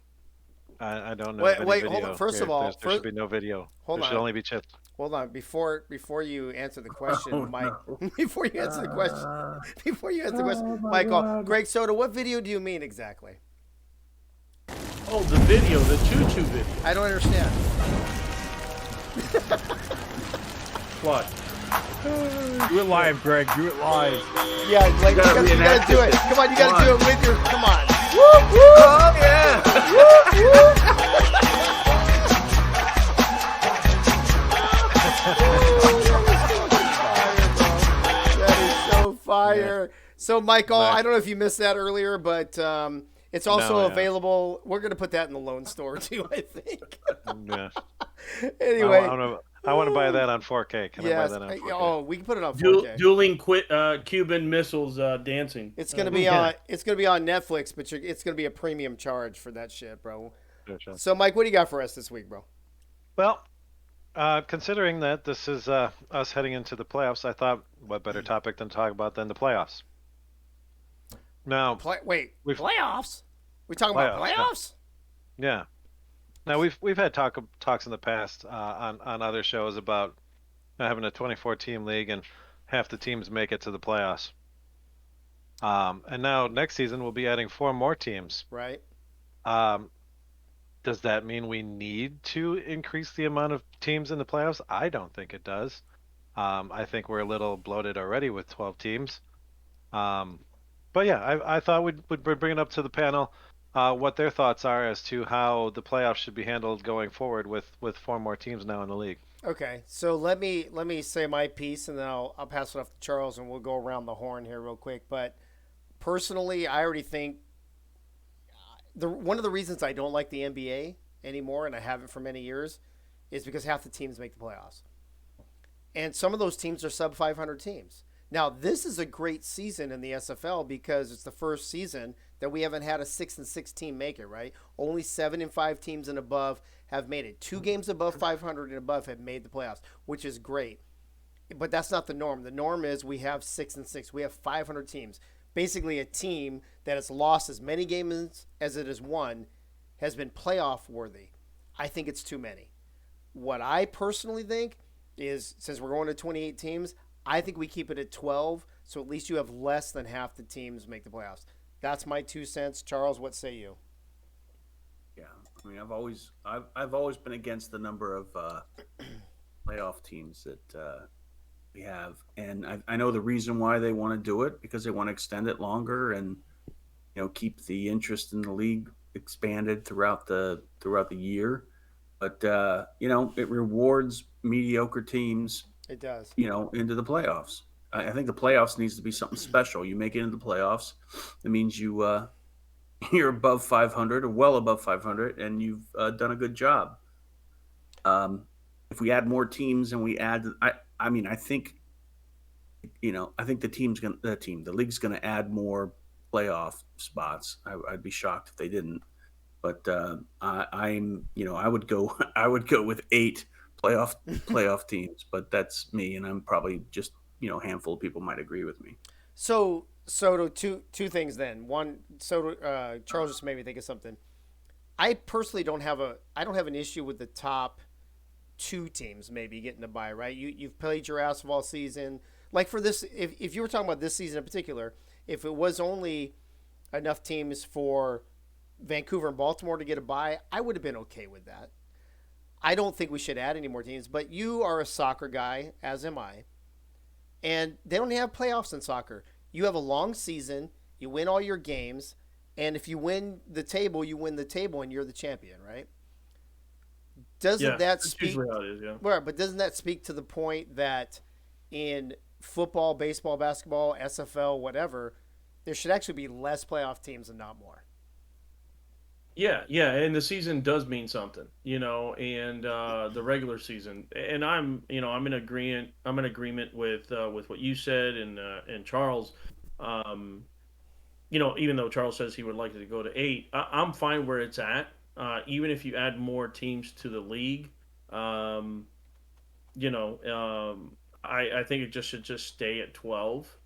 S14: I don't know.
S5: Wait, hold on. First of all,
S14: there should be no video. There should only be chips.
S5: Hold on, before you answer the question, Mike. No. Before you answer the question, Michael, Greg Soto, what video do you mean exactly?
S7: Oh, the video, the choo-choo video.
S5: I don't understand.
S7: What?
S8: Do it live, Greg. Do it live.
S5: Yeah, like you gotta do it. Come on, you gotta do it with your. Come on. Woo, woo. Oh yeah. Woo, woo. That is so fire. So, Michael, I don't know if you missed that earlier, but it's also available. We're gonna put that in the Lone Store too, I think.
S14: Yeah.
S5: Anyway.
S14: I want to buy that on 4K. Can I buy that on 4K?
S5: Oh, we can put it on 4K.
S7: Dueling Cuban missiles dancing.
S5: It's gonna be on. It's gonna be on Netflix, but it's gonna be a premium charge for that shit, bro.
S14: Sure.
S5: So, Mike, what do you got for us this week, bro?
S14: Well, considering that this is us heading into the playoffs, I thought what better topic than talk about than the playoffs. Now,
S5: playoffs? We talking about playoffs?
S14: Yeah. Now we've had talks in the past on other shows about having a 24-team league and half the teams make it to the playoffs. And now next season we'll be adding 4 more teams.
S5: Right.
S14: Does that mean we need to increase the amount of teams in the playoffs? I don't think it does. I think we're a little bloated already with 12 teams. But yeah, I thought we'd bring it up to the panel what their thoughts are as to how the playoffs should be handled going forward with four more teams now in the league.
S5: Okay, so let me say my piece, and then I'll pass it off to Charles, and we'll go around the horn here real quick. But personally, I already think one of the reasons I don't like the NBA anymore, and I haven't for many years, is because half the teams make the playoffs, and some of those teams are sub 500 teams. Now, this is a great season in the SFL because it's the first season that we haven't had a 6-6 team make it, right? Only 7-5 teams and above have made it. 2 games above 500 and above have made the playoffs, which is great. But that's not the norm. The norm is we have 6-6. We have 500 teams. Basically, a team that has lost as many games as it has won has been playoff worthy. I think it's too many. What I personally think is, since we're going to 28 teams, I think we keep it at 12, so at least you have less than half the teams make the playoffs. That's my 2 cents. Charles, what say you?
S6: Yeah, I mean, I've always been against the number of playoff teams that we have, and I know the reason why they want to do it, because they want to extend it longer and keep the interest in the league expanded throughout the year. But it rewards mediocre teams.
S5: It does.
S6: Into the playoffs. I think the playoffs needs to be something special. You make it into the playoffs, it means you're above 500 or well above 500, and you've done a good job. If we add more teams and we add, I mean, I think the league's gonna add more playoff spots. I'd be shocked if they didn't. But I would go I would go with 8 playoff teams, but that's me, and I'm probably just a handful of people might agree with me.
S5: So Soto, two things then. One, Soto, Charles just made me think of something. I personally don't have an issue with the top 2 teams maybe getting a bye, right? You've played your ass off all season. Like for this, if you were talking about this season in particular, if it was only enough teams for Vancouver and Baltimore to get a bye, I would have been okay with that. I don't think we should add any more teams, but you are a soccer guy, as am I. And they don't have playoffs in soccer. You have a long season, you win all your games, and if you win the table, you win the table and you're the champion, right? Doesn't that speak
S7: usually how it is, yeah.
S5: Right, but doesn't that speak to the point that in football, baseball, basketball, SFL, whatever, there should actually be less playoff teams and not more?
S7: Yeah, and the season does mean something, and the regular season. And I'm in agreement. I'm in agreement with what you said and Charles. Even though Charles says he would like it to go to 8, I'm fine where it's at. Even if you add more teams to the league, I think it just should just stay at 12.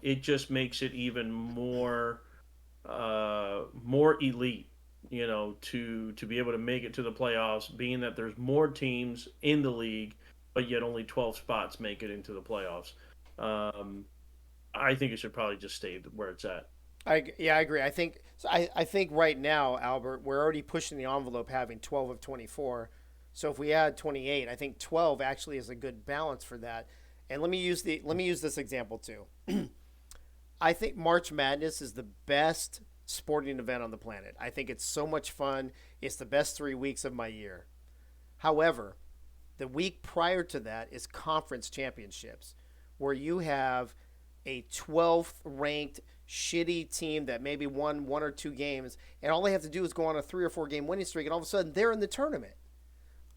S7: It just makes it even more elite, to be able to make it to the playoffs, being that there's more teams in the league, but yet only 12 spots make it into the playoffs. I think it should probably just stay where it's at.
S5: I agree. I think right now, Albert, we're already pushing the envelope having 12 of 24. So if we add 28, I think 12 actually is a good balance for that. And let me use this example too. I think March Madness is the best sporting event on the planet. I think it's so much fun. It's the best 3 weeks of my year. However, the week prior to that is conference championships, where you have a 12th ranked shitty team that maybe won 1 or 2 games, and all they have to do is go on a 3 or 4 game winning streak, and all of a sudden they're in the tournament.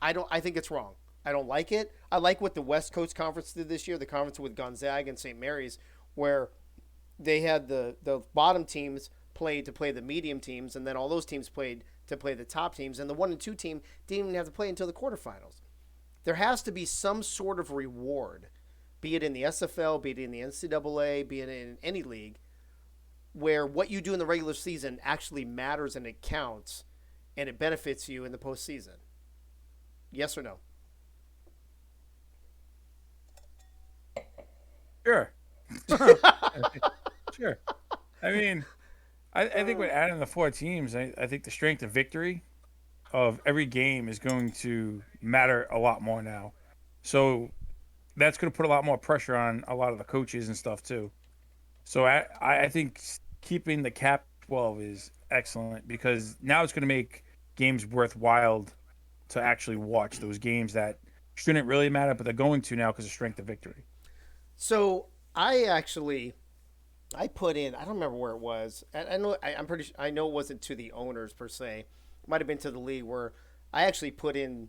S5: I think it's wrong. I don't like it. I like what the West Coast Conference did this year, the conference with Gonzaga and St. Mary's, where they had the bottom teams played to play the medium teams, and then all those teams played to play the top teams, and the 1 and 2 team didn't even have to play until the quarterfinals. There has to be some sort of reward, be it in the SFL, be it in the NCAA, be it in any league, where what you do in the regular season actually matters and it counts and it benefits you in the postseason. Yes or no?
S8: Sure. Sure. I mean, I think with adding the 4 teams, I think the strength of victory of every game is going to matter a lot more now. So that's going to put a lot more pressure on a lot of the coaches and stuff too. So I think keeping the cap 12 is excellent because now it's going to make games worthwhile to actually watch. Those games that shouldn't really matter, but they're going to now because of strength of victory.
S5: So I put in. I don't remember where it was. I know. I'm pretty. I know it wasn't to the owners per se. It might have been to the league where I actually put in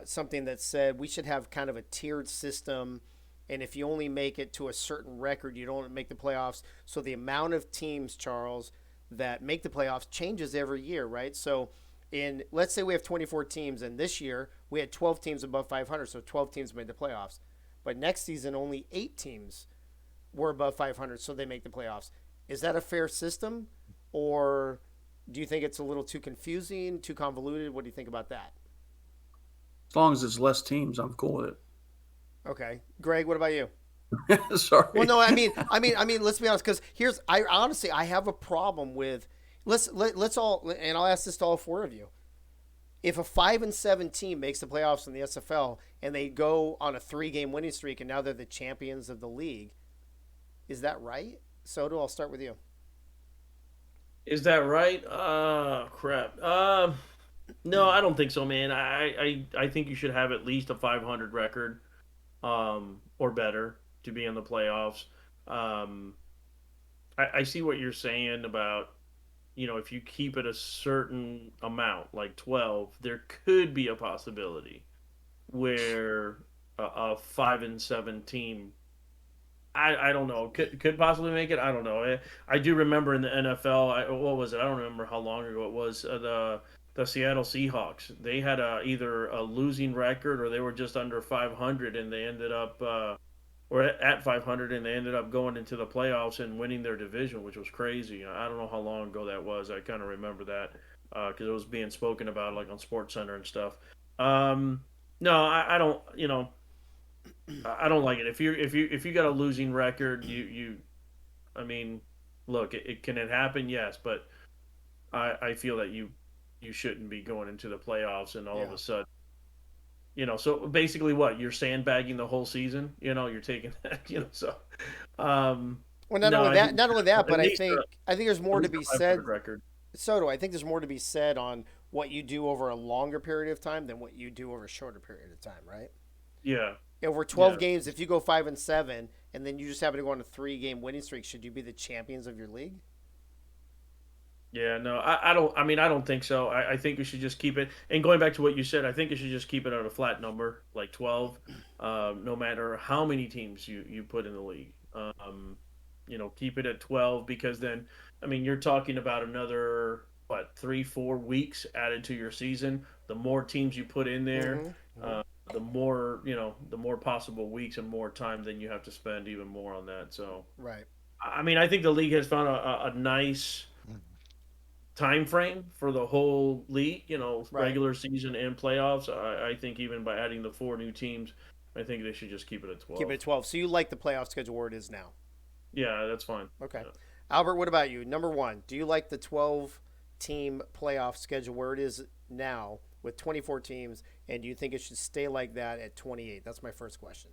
S5: something that said we should have kind of a tiered system, and if you only make it to a certain record, you don't make the playoffs. So the amount of teams, Charles, that make the playoffs changes every year, right? So in let's say we have 24 teams, and this year we had 12 teams above 500, so 12 teams made the playoffs. But next season, only 8 teams were above 500, so they make the playoffs. Is that a fair system, or do you think it's a little too confusing, too convoluted? What do you think about that?
S6: As long as it's less teams, I'm cool with it.
S5: Okay, Greg, what about you?
S6: Sorry.
S5: Well, no, I mean, let's be honest, because I honestly have a problem with let's all, and I'll ask this to all four of you. If a 5-7 team makes the playoffs in the SFL and they go on a 3-game winning streak and now they're the champions of the league, is that right? Soto, I'll start with you.
S7: Is that right? Crap. No, I don't think so, man. I think you should have at least a 500 record, or better to be in the playoffs. I see what you're saying about, if you keep it a certain amount, like 12, there could be a possibility where a 5-7 team, I don't know, could possibly make it. I don't know. I do remember in the NFL, what was it? I don't remember how long ago it was. The Seattle Seahawks. They had either a losing record or they were just under 500, and they ended up or at 500, and they ended up going into the playoffs and winning their division, which was crazy. I don't know how long ago that was. I kind of remember that because it was being spoken about like on Sports Center and stuff. No, I don't. I don't like it. If you got a losing record, I mean, look, can it happen? Yes, but I feel that you shouldn't be going into the playoffs and all of a sudden, so basically what, you're sandbagging the whole season, you're taking that, so
S5: Well, not
S7: no,
S5: only that, but
S7: at
S5: I
S7: least
S5: think there's more to be
S7: 500
S5: said.
S7: record.
S5: Soto, I think there's more to be said on what you do over a longer period of time than what you do over a shorter period of time, right?
S7: Yeah.
S5: Over 12 games, if you go 5-7 and then you just happen to go on a 3-game winning streak, should you be the champions of your league?
S7: Yeah, no, I don't. I mean, I don't think so. I think we should just keep it. And going back to what you said, I think you should just keep it at a flat number, like 12, no matter how many teams you put in the league. Keep it at 12 because then, I mean, you're talking about another, 3-4 weeks added to your season. The more teams you put in there, the more, the more possible weeks and more time, then you have to spend even more on that. So,
S5: right.
S7: I mean, I think the league has found a nice time frame for the whole league, regular season and playoffs. I think even by adding the 4 new teams, I think they should just keep it at 12.
S5: Keep it at 12. So you like the playoff schedule where it is now?
S7: Yeah, that's fine.
S5: Okay.
S7: Yeah.
S5: Albert, what about you? Number one, do you like the 12-team playoff schedule where it is now with 24 teams, and do you think it should stay like that at 28? That's my first question.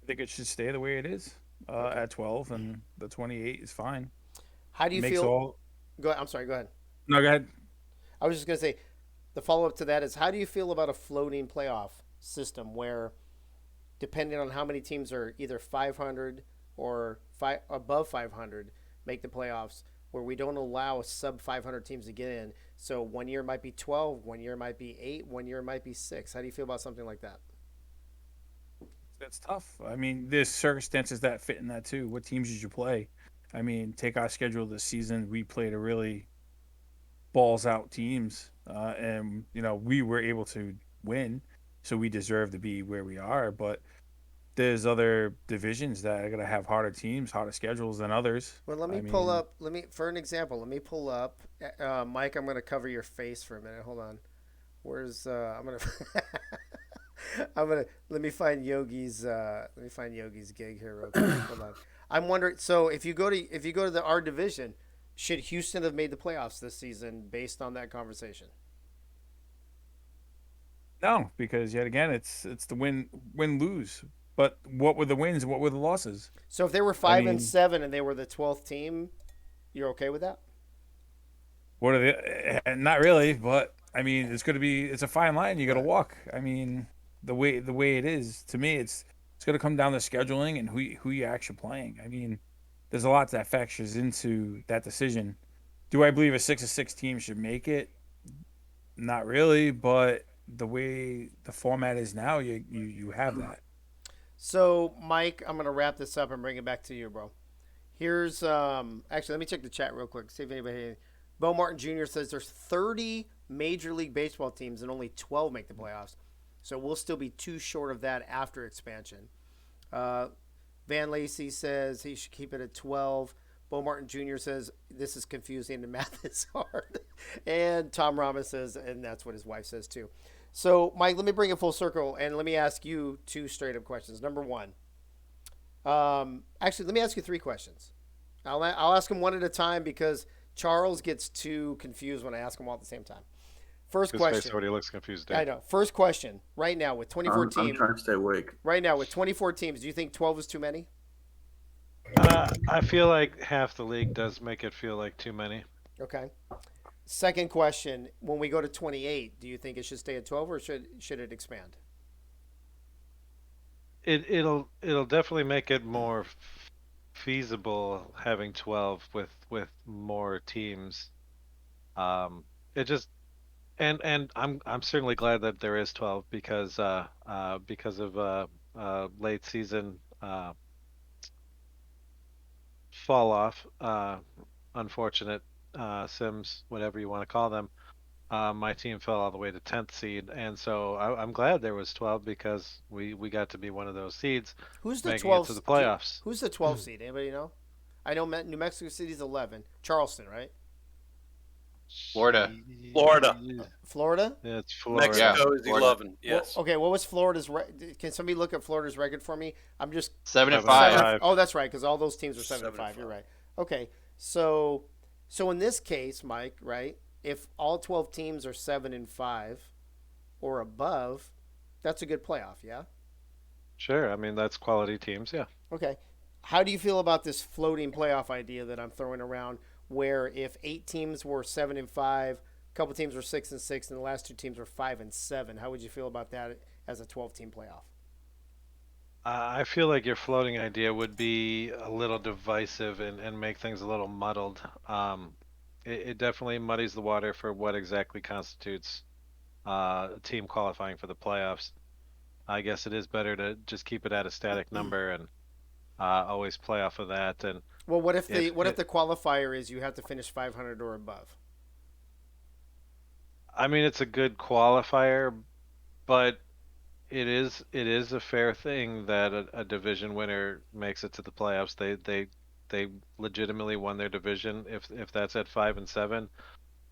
S8: I think it should stay the way it is at 12, and the 28 is fine.
S5: How do you feel? Go ahead. I'm sorry. Go ahead.
S8: No, go ahead.
S5: I was just going to say, the follow-up to that is, how do you feel about a floating playoff system where, depending on how many teams are either 500 or above 500, make the playoffs, where we don't allow sub 500 teams to get in? So 1 year might be 12, 1 year might be 8, 1 year might be 6. How do you feel about something like that?
S8: That's tough. I mean, there's circumstances that fit in that too. What teams did you play? I mean, take our schedule this season. We played a really balls out teams, and we were able to win, so we deserve to be where we are. But there's other divisions that are gonna have harder teams, harder schedules than others.
S5: Well, let me pull up. For an example, let me pull up. Mike, I'm gonna cover your face for a minute. Hold on. Where's I'm gonna let me find Yogi's gig here real quick. Hold on. I'm wondering. So if you go to our division, should Houston have made the playoffs this season based on that conversation?
S8: No, because yet again, it's the win lose. But what were the wins and what were the losses?
S5: So if they were 5-7 and they were the 12th team, you're okay with that?
S8: What are they? Not really, but I mean, it's a fine line you got to walk. I mean, the way it is to me, it's going to come down to scheduling and who you actually playing. I mean, there's a lot that factors into that decision. Do I believe a 6-6 team should make it? Not really, but the way the format is now, you have that.
S5: So, Mike, I'm going to wrap this up and bring it back to you, bro. Here's actually, let me check the chat real quick. See if anybody. Bo Martin Jr. says there's 30 Major League Baseball teams and only 12 make the playoffs, so we'll still be too short of that after expansion. Van Lacey says he should keep it at 12. Bo Martin Jr. says this is confusing and math is hard, and Tom Ramos says, and that's what his wife says too. So, Mike, let me bring it full circle and let me ask you two straight up questions. Number one. Actually, let me ask you three questions. I'll ask them one at a time because Charles gets too confused when I ask them all at the same time. First
S14: His
S5: question.
S14: face already looks confused. Dave.
S5: I know. First question. Right now with 24 teams.
S6: I'm trying to stay awake.
S5: Right now with 24 teams, do you think 12 is too many?
S14: I feel like half the league does make it feel like too many.
S5: Okay. Second question. When we go to 28, do you think it should stay at 12 or should it expand?
S14: It'll definitely make it more feasible having 12 with more teams. It just and I'm certainly glad that there is 12 because of late season fall off, unfortunate sims, whatever you want to call them. My team fell all the way to 10th seed, and so I'm glad there was 12 because we got to be one of those seeds.
S5: Who's the
S14: making
S5: 12
S14: it to the playoffs?
S5: Who's the 12 seed? Anybody know? I know New Mexico City's 11. Charleston, right?
S10: Florida.
S5: Florida?
S14: Yeah, it's Florida.
S11: Mexico is
S10: Florida.
S11: 11. Yes.
S5: Well, okay, what was Florida's? Can somebody look at Florida's record for me? I'm just
S10: 7-5.
S5: Oh, that's right, because all those teams are 7-5.
S11: 7-5.
S5: You're right. Okay, so in this case, Mike, right? If all 12 teams are 7-5 or above, that's a good playoff. Yeah.
S14: Sure. I mean, that's quality teams. Yeah.
S5: Okay. How do you feel about this floating playoff idea that I'm throwing around? Where if 8 teams were 7-5, a couple teams were 6-6, and the last 2 teams were 5-7, how would you feel about that as a 12-team playoff?
S14: I feel like your floating idea would be a little divisive and make things a little muddled. It definitely muddies the water for what exactly constitutes a team qualifying for the playoffs. I guess it is better to just keep it at a static number and always play off of that. And
S5: well, what if the qualifier is you have to finish 500 or above?
S14: I mean, it's a good qualifier, but it is a fair thing that a division winner makes it to the playoffs. They legitimately won their division. If that's at 5-7,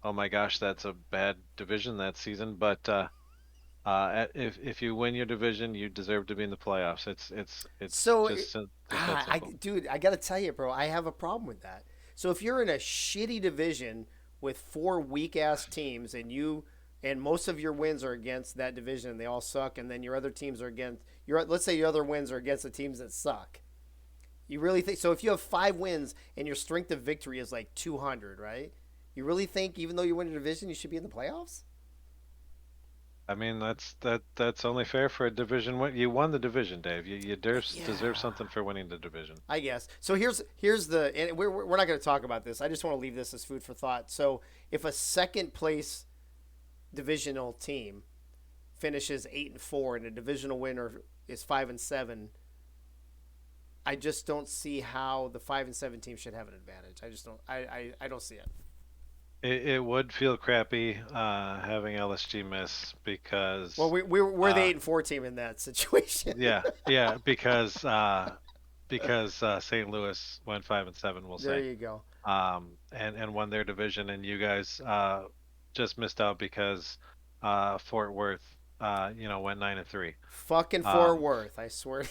S14: oh my gosh, that's a bad division that season. But if you win your division, you deserve to be in the playoffs. It's
S5: so
S14: just that simple.
S5: dude, I gotta tell you, bro, I have a problem with that. So if you're in a shitty division with 4 weak ass teams and most of your wins are against that division and they all suck, and then your other teams are against let's say your other wins are against the teams that suck. You really think so? If you have 5 wins and your strength of victory is like 200, right? You really think even though you win a division, you should be in the playoffs?
S14: I mean, that's only fair for a division win. You won the division, Dave. You deserve something for winning the division.
S5: I guess. So here's the, and we're not going to talk about this. I just want to leave this as food for thought. So if a second place divisional team finishes 8-4 and a divisional winner is 5-7, I just don't see how the 5-7 team should have an advantage. I just don't. I don't see it.
S14: It would feel crappy having LSG miss because
S5: we're the 8-4 team in that situation.
S14: yeah, because St. Louis went 5-7. We'll say
S5: there you go.
S14: And won their division, and you guys just missed out because Fort Worth went 9-3.
S5: Fucking Fort Worth, I swear.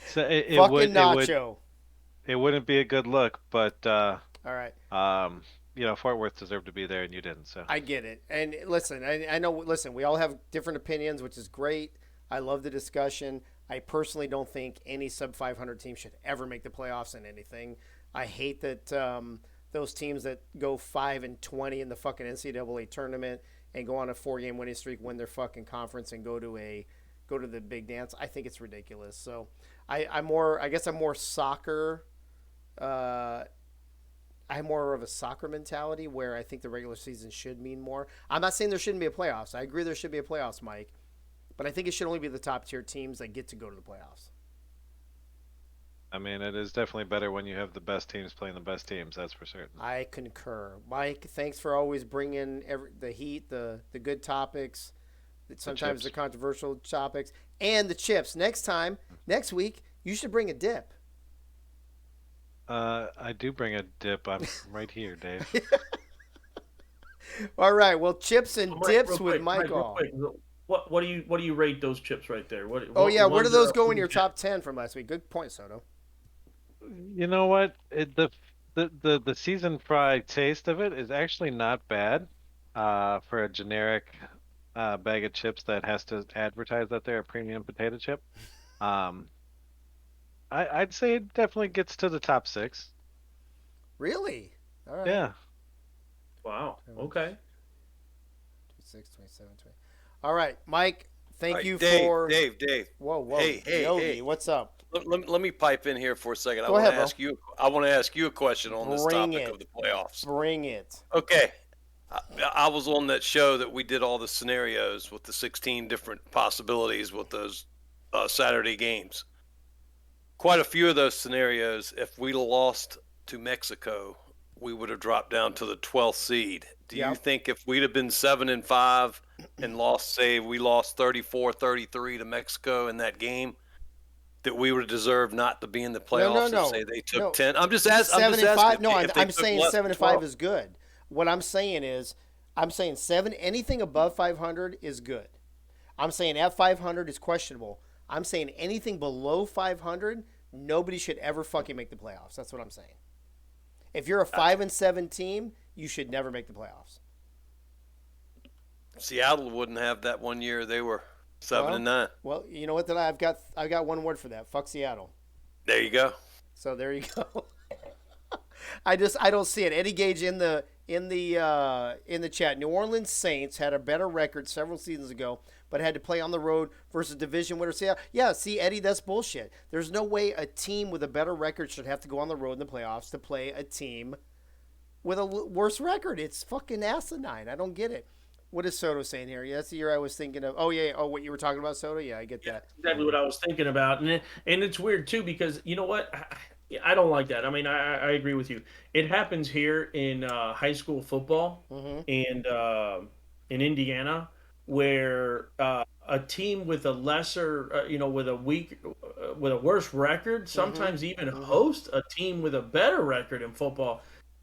S14: So it
S5: fucking
S14: would,
S5: Nacho.
S14: It wouldn't be a good look, but
S5: all right.
S14: Fort Worth deserved to be there, and you didn't. So
S5: I get it. And listen, I know. Listen, we all have different opinions, which is great. I love the discussion. I personally don't think any sub 500 team should ever make the playoffs in anything. I hate that the those teams that go 5-20 in the fucking NCAA tournament and go on a 4-game winning streak, win their fucking conference, and go to the big dance. I think it's ridiculous. So I guess I'm more soccer. I have more of a soccer mentality where I think the regular season should mean more. I'm not saying there shouldn't be a playoffs. I agree there should be a playoffs, Mike, but I think it should only be the top tier teams that get to go to the playoffs.
S14: I mean, it is definitely better when you have the best teams playing the best teams. That's for certain.
S5: I concur, Mike. Thanks for always bringing the heat, the good topics, sometimes the controversial topics, and the chips. Next week, you should bring a dip.
S14: I do bring a dip. I'm right here, Dave.
S5: All right. Well, chips and dips with
S7: Mike,
S5: Michael.
S7: What do you rate those chips right there? Where
S5: do those go in your top 10 from last week? Good point, Soto.
S14: You know what? The seasoned fried taste of it is actually not bad for a generic bag of chips that has to advertise that they're a premium potato chip. I'd say it definitely gets to the top 6.
S5: Really? All right.
S14: Yeah.
S7: Wow. Okay.
S5: 26, 27, 20. All right, Mike. Thank you
S11: Dave,
S5: for
S11: Dave.
S5: Whoa.
S11: Hey,
S5: Yogi, what's up?
S11: Let me pipe in here for a second.
S5: Go ahead,
S11: I want to ask you a question on this topic of the playoffs.
S5: Bring it.
S11: Okay. I was on that show that we did all the scenarios with the 16 different possibilities with those Saturday games. Quite a few of those scenarios, if we'd lost to Mexico, we would have dropped down to the 12th seed. Do you think if we'd have been 7-5 and lost 34-33 to Mexico in that game, that we would have deserved not to be in the playoffs and say they took 10? I'm just asking.
S5: 7-5. No, I'm saying 7-5 is good. What I'm saying is, anything above 500 is good. I'm saying at 500 is questionable. I'm saying anything below 500, nobody should ever fucking make the playoffs. That's what I'm saying. If you're a 5-7 team, you should never make the playoffs.
S11: Seattle wouldn't have that one year. They were 7-9.
S5: Well, you know what? Then I've got one word for that. Fuck Seattle.
S11: There you go.
S5: So there you go. I don't see it. Eddie Gage in the chat. New Orleans Saints had a better record several seasons ago, but had to play on the road versus division winner Seattle. Yeah, see, Eddie, that's bullshit. There's no way a team with a better record should have to go on the road in the playoffs to play a team with a worse record. It's fucking asinine. I don't get it. What is Soto saying here? Yeah, that's the year I was thinking of. Oh, yeah. Oh, what you were talking about, Soto? Yeah, I get that.
S7: Exactly what I was thinking about. And it's weird, too, because you know what? I don't like that. I mean, I agree with you. It happens here in high school football and in Indiana, where a team with a lesser, with a worse record, sometimes even host a team with a better record in football.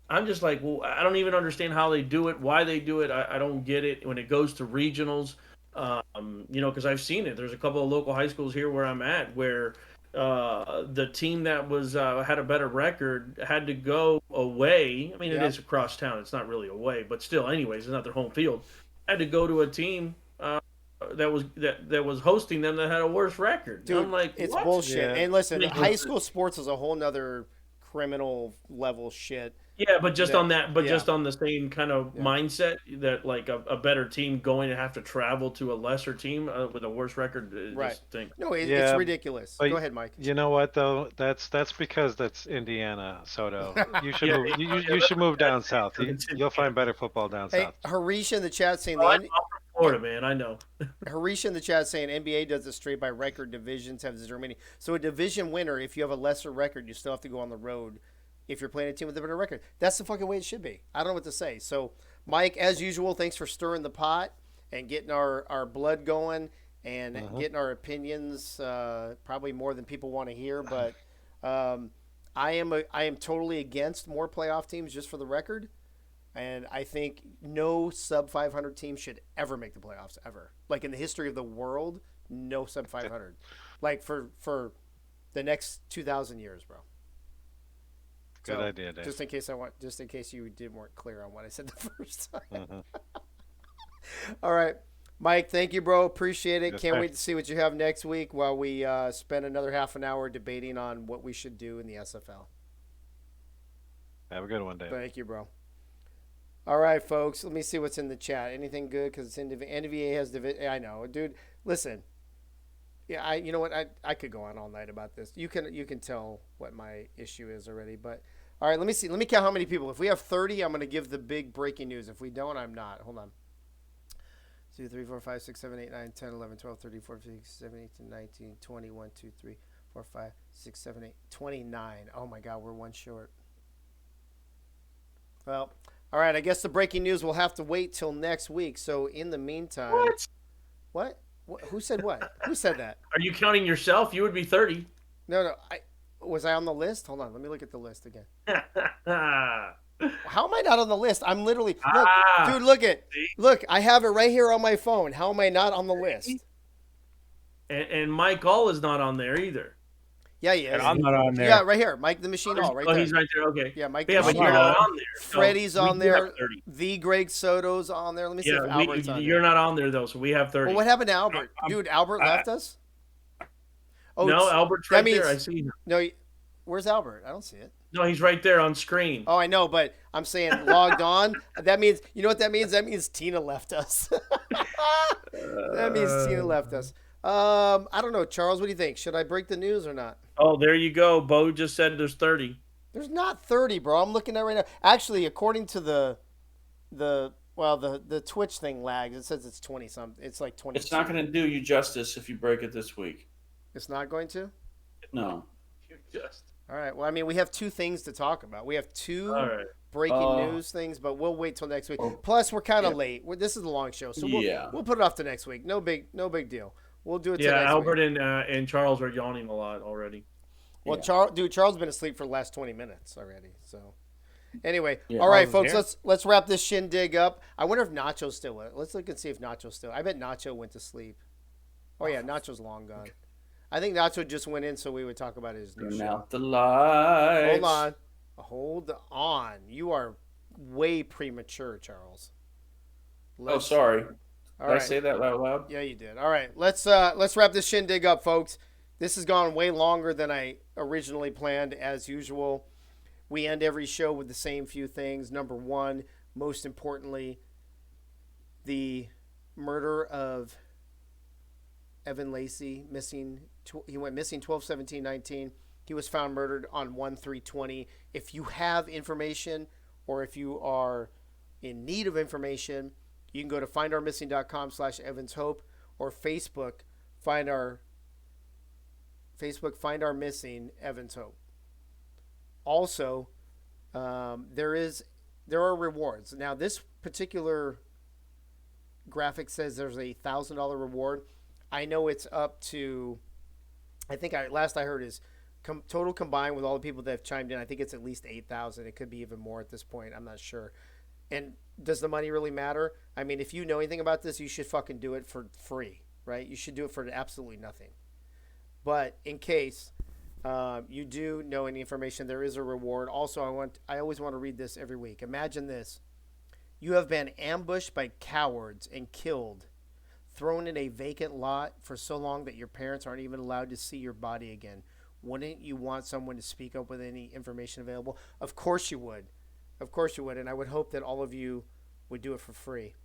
S7: I'm just like, well, I don't even understand how they do it, why they do it. I don't get it when it goes to regionals, because I've seen it. There's a couple of local high schools here where I'm at where the team that was had a better record had to go away. I mean, it is across town. It's not really away, but still, anyways, it's not their home field. Had to go to a team that was hosting them that had a worse record.
S5: Dude,
S7: I'm like,
S5: it's
S7: what?
S5: bullshit. And listen, high school sports is a whole nother criminal level shit.
S7: Yeah, but just on the same kind of mindset that like a better team going to have to travel to a lesser team with a worse record.
S5: Right. No, it's ridiculous.
S14: But
S5: Go ahead, Mike.
S14: You know what though? That's because that's Indiana, Soto. You should move. You should move down south. You'll find better football down south.
S5: Harish in the chat saying
S7: I'm from Florida, man. I know.
S5: Harish in the chat saying NBA does it straight by record. Divisions have zero meaning. So a division winner, if you have a lesser record, you still have to go on the road. If you're playing a team with a better record, that's the fucking way it should be. I don't know what to say. So, Mike, as usual, thanks for stirring the pot and getting our blood going and getting our opinions. Probably more than people want to hear, but I am totally against more playoff teams, just for the record. And I think no sub 500 team should ever make the playoffs ever. Like in the history of the world, no sub 500. Like for the next 2,000 years, bro.
S14: Good idea, Dave.
S5: Just in case you weren't clear on what I said the first time. All right, Mike. Thank you, bro. Appreciate it. Can't wait to see what you have next week while we spend another half an hour debating on what we should do in the SFL.
S14: Have a good one, Dave.
S5: Thank you, bro. All right, folks. Let me see what's in the chat. Anything good? Because it's in NVA has I know, dude. Listen. Yeah, you know what? I could go on all night about this. You can tell what my issue is already. But all right, let me see. Let me count how many people. If we have 30, I'm going to give the big breaking news. If we don't, I'm not. Hold on. 2, 3, 4, 5, 6, 7, 8, 9, 10, 11, 12, 13, 14, 15, 16, 17, 18, 19, 20, 1, 2, 3, 4, 5, 6, 7, 8, 29. Oh my God, we're one short. Well, all right. I guess the breaking news will have to wait till next week. So in the meantime, what? Who said what? Who said that?
S7: Are you counting yourself? You would be 30.
S5: No. Was I on the list? Hold on. Let me look at the list again. How am I not on the list? I'm literally dude. Look. I have it right here on my phone. How am I not on the list?
S7: And Mike All is not on there either.
S5: Yeah, he is.
S8: And I'm not on there.
S5: Yeah, right here. Mike the Machine All, right there.
S7: He's right there. Okay.
S5: Yeah, Mike.
S7: Yeah, but you're not on there.
S5: Freddie's
S7: So
S5: on there. The Greg Soto's on there. Let me see if Albert's on there.
S7: You're not on there though, so we have 30.
S5: Well, what happened to Albert? Dude, Albert left us.
S7: Oh no, Albert's right there. I see him.
S5: No, where's Albert? I don't see it.
S7: No, he's right there on screen.
S5: Oh, I know, but I'm saying logged on. That means, you know what that means? That means Tina left us. That means Tina left us. I don't know, Charles. What do you think? Should I break the news or not?
S7: Oh, there you go. Bo just said there's 30.
S5: There's not 30, bro. I'm looking at it right now. Actually, according to the Twitch thing lags. It says it's 20 something. It's like 20.
S15: It's not going to do you justice if you break it this week.
S5: It's not going to?
S15: No.
S5: All right. Well, I mean, we have two things to talk about. We have two breaking news things, but we'll wait till next week. Plus, we're kind of late. This is a long show, so we'll put it off to next week. No big deal. We'll do it.
S7: Yeah,
S5: next
S7: Albert
S5: week.
S7: and Charles are yawning a lot already.
S5: Well, Charles been asleep for the last 20 minutes already. So, anyway, all right, folks, let's wrap this shindig up. I wonder if Nacho's still. Let's look and see if Nacho's still. I bet Nacho went to sleep. Oh yeah, Nacho's long gone. Okay. I think Nacho just went in so we would talk about his new
S15: Turn
S5: show.
S15: out the lights.
S5: Hold on. You are way premature, Charles.
S15: Sorry.
S5: Did
S15: I say that out loud?
S5: Yeah, you did. All right, let's wrap this shindig up, folks. This has gone way longer than I originally planned, as usual. We end every show with the same few things. Number one, most importantly, the murder of Evan Lacey, missing. He went missing 12/17/19. He was found murdered on 1/3/20. If you have information or if you are in need of information, you can go to findourmissing.com/evanshope or Facebook, find our missing Evans Hope. Also, there are rewards. Now, this particular graphic says there's a $1,000 reward. I know it's up to, last I heard is total combined with all the people that have chimed in, I think it's at least 8,000. It could be even more at this point. I'm not sure. And does the money really matter? I mean, if you know anything about this, you should fucking do it for free, right? You should do it for absolutely nothing. But in case you do know any information, there is a reward. Also, I always want to read this every week. Imagine this. You have been ambushed by cowards and killed, thrown in a vacant lot for so long that your parents aren't even allowed to see your body again. Wouldn't you want someone to speak up with any information available? Of course you would. Of course you would. And I would hope that all of you would do it for free.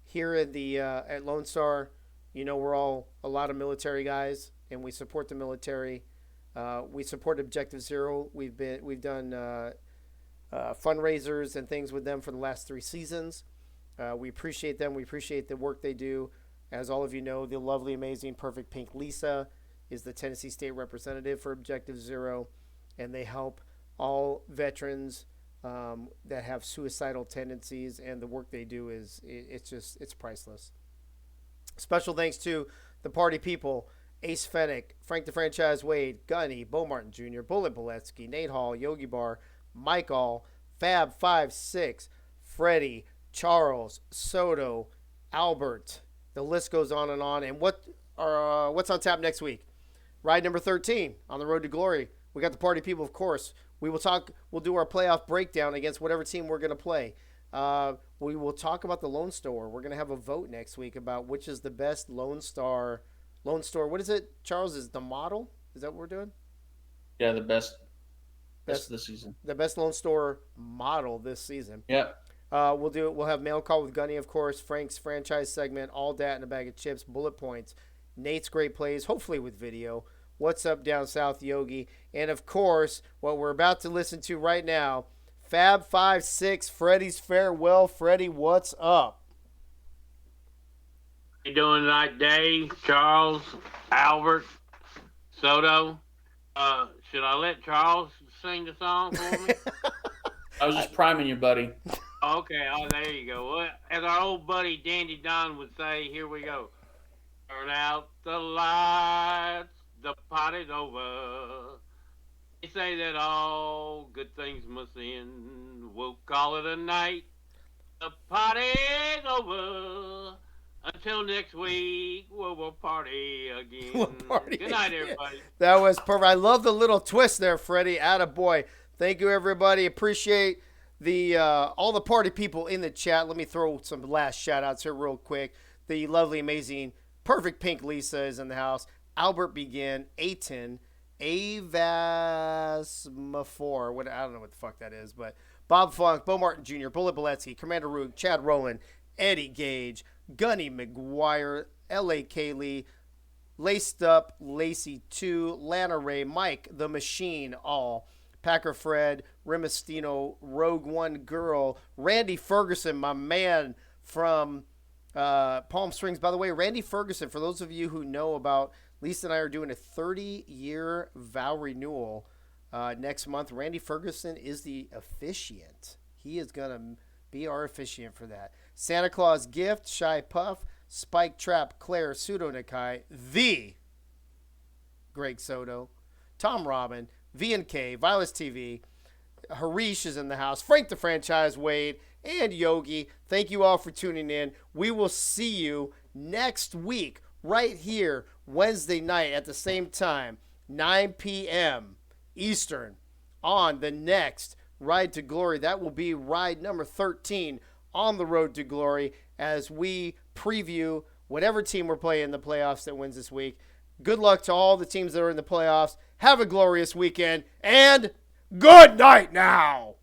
S5: Here at at Lone Star, we're all a lot of military guys, and we support the military. We support Objective Zero. We've done fundraisers and things with them for the last 3 seasons. We appreciate them. We appreciate the work they do. As all of you know, the lovely, amazing, perfect pink Lisa is the Tennessee State representative for Objective Zero, and they help all veterans that have suicidal tendencies, and the work they do it's priceless. Special thanks to the party people: Ace Fennec, Frank the Franchise Wade, Gunny, Bo Martin Jr., Bullet Boletsky, Nate Hall, Yogi Bar, Mike All, Fab56, Freddie, Charles, Soto, Albert. The list goes on. And what's on tap next week? Ride number 13 on the road to glory. We got the party people, of course. We'll do our playoff breakdown against whatever team we're going to play. We will talk about the Lone Star. We're going to have a vote next week about which is the best Lone Star. What is it, Charles? Is the model? Is that what we're doing?
S15: Yeah, the best Best of the season.
S5: The best Lone Star model this season.
S15: Yep.
S5: We'll have mail call with Gunny, of course, Frank's franchise segment, all dat in a bag of chips, bullet points, Nate's great plays, hopefully with video, What's Up Down South Yogi, and of course, what we're about to listen to right now, Fab 5-6, Freddie's farewell. Freddie, what's up?
S16: How you doing tonight, Dave, Charles, Albert, Soto? Should I let Charles sing the song for me?
S15: I was just priming you, buddy.
S16: Okay, there you go. Well, as our old buddy Dandy Don would say, here we go. Turn out the lights, the party's over. They say that all good things must end. We'll call it a night. The party's over. Until next week, we'll party again. Good night, everybody.
S5: That was perfect. I love the little twist there, Freddie. Attaboy. Thank you, everybody. Appreciate the all the party people in the chat. Let me throw some last shout-outs here real quick. The lovely, amazing, perfect pink Lisa is in the house. Albert Begin, Aton, Avasmafor. I don't know what the fuck that is, but Bob Funk, Bo Martin Jr., Bullet Boletsky, Commander Root, Chad Rowland, Eddie Gage, Gunny McGuire, L.A. Kaylee, Laced Up, Lacey 2, Lana Ray, Mike, The Machine, all. Packer Fred, Remestino, Rogue One Girl, Randy Ferguson, my man from Palm Springs. By the way, Randy Ferguson, for those of you who know about, Lisa and I are doing a 30-year vow renewal next month. Randy Ferguson is the officiant. He is going to be our officiant for that. Santa Claus Gift, Shy Puff, Spike Trap, Claire, Pseudo Nikai, the Greg Soto, Tom Robin, V&K, Violets TV, Harish is in the house, Frank the Franchise, Wade, and Yogi. Thank you all for tuning in. We will see you next week right here, Wednesday night at the same time, 9 p.m. Eastern, on the next Ride to Glory. That will be ride number 13 on the road to glory as we preview whatever team we're playing in the playoffs that wins this week. Good luck to all the teams that are in the playoffs. Have a glorious weekend, and good night now.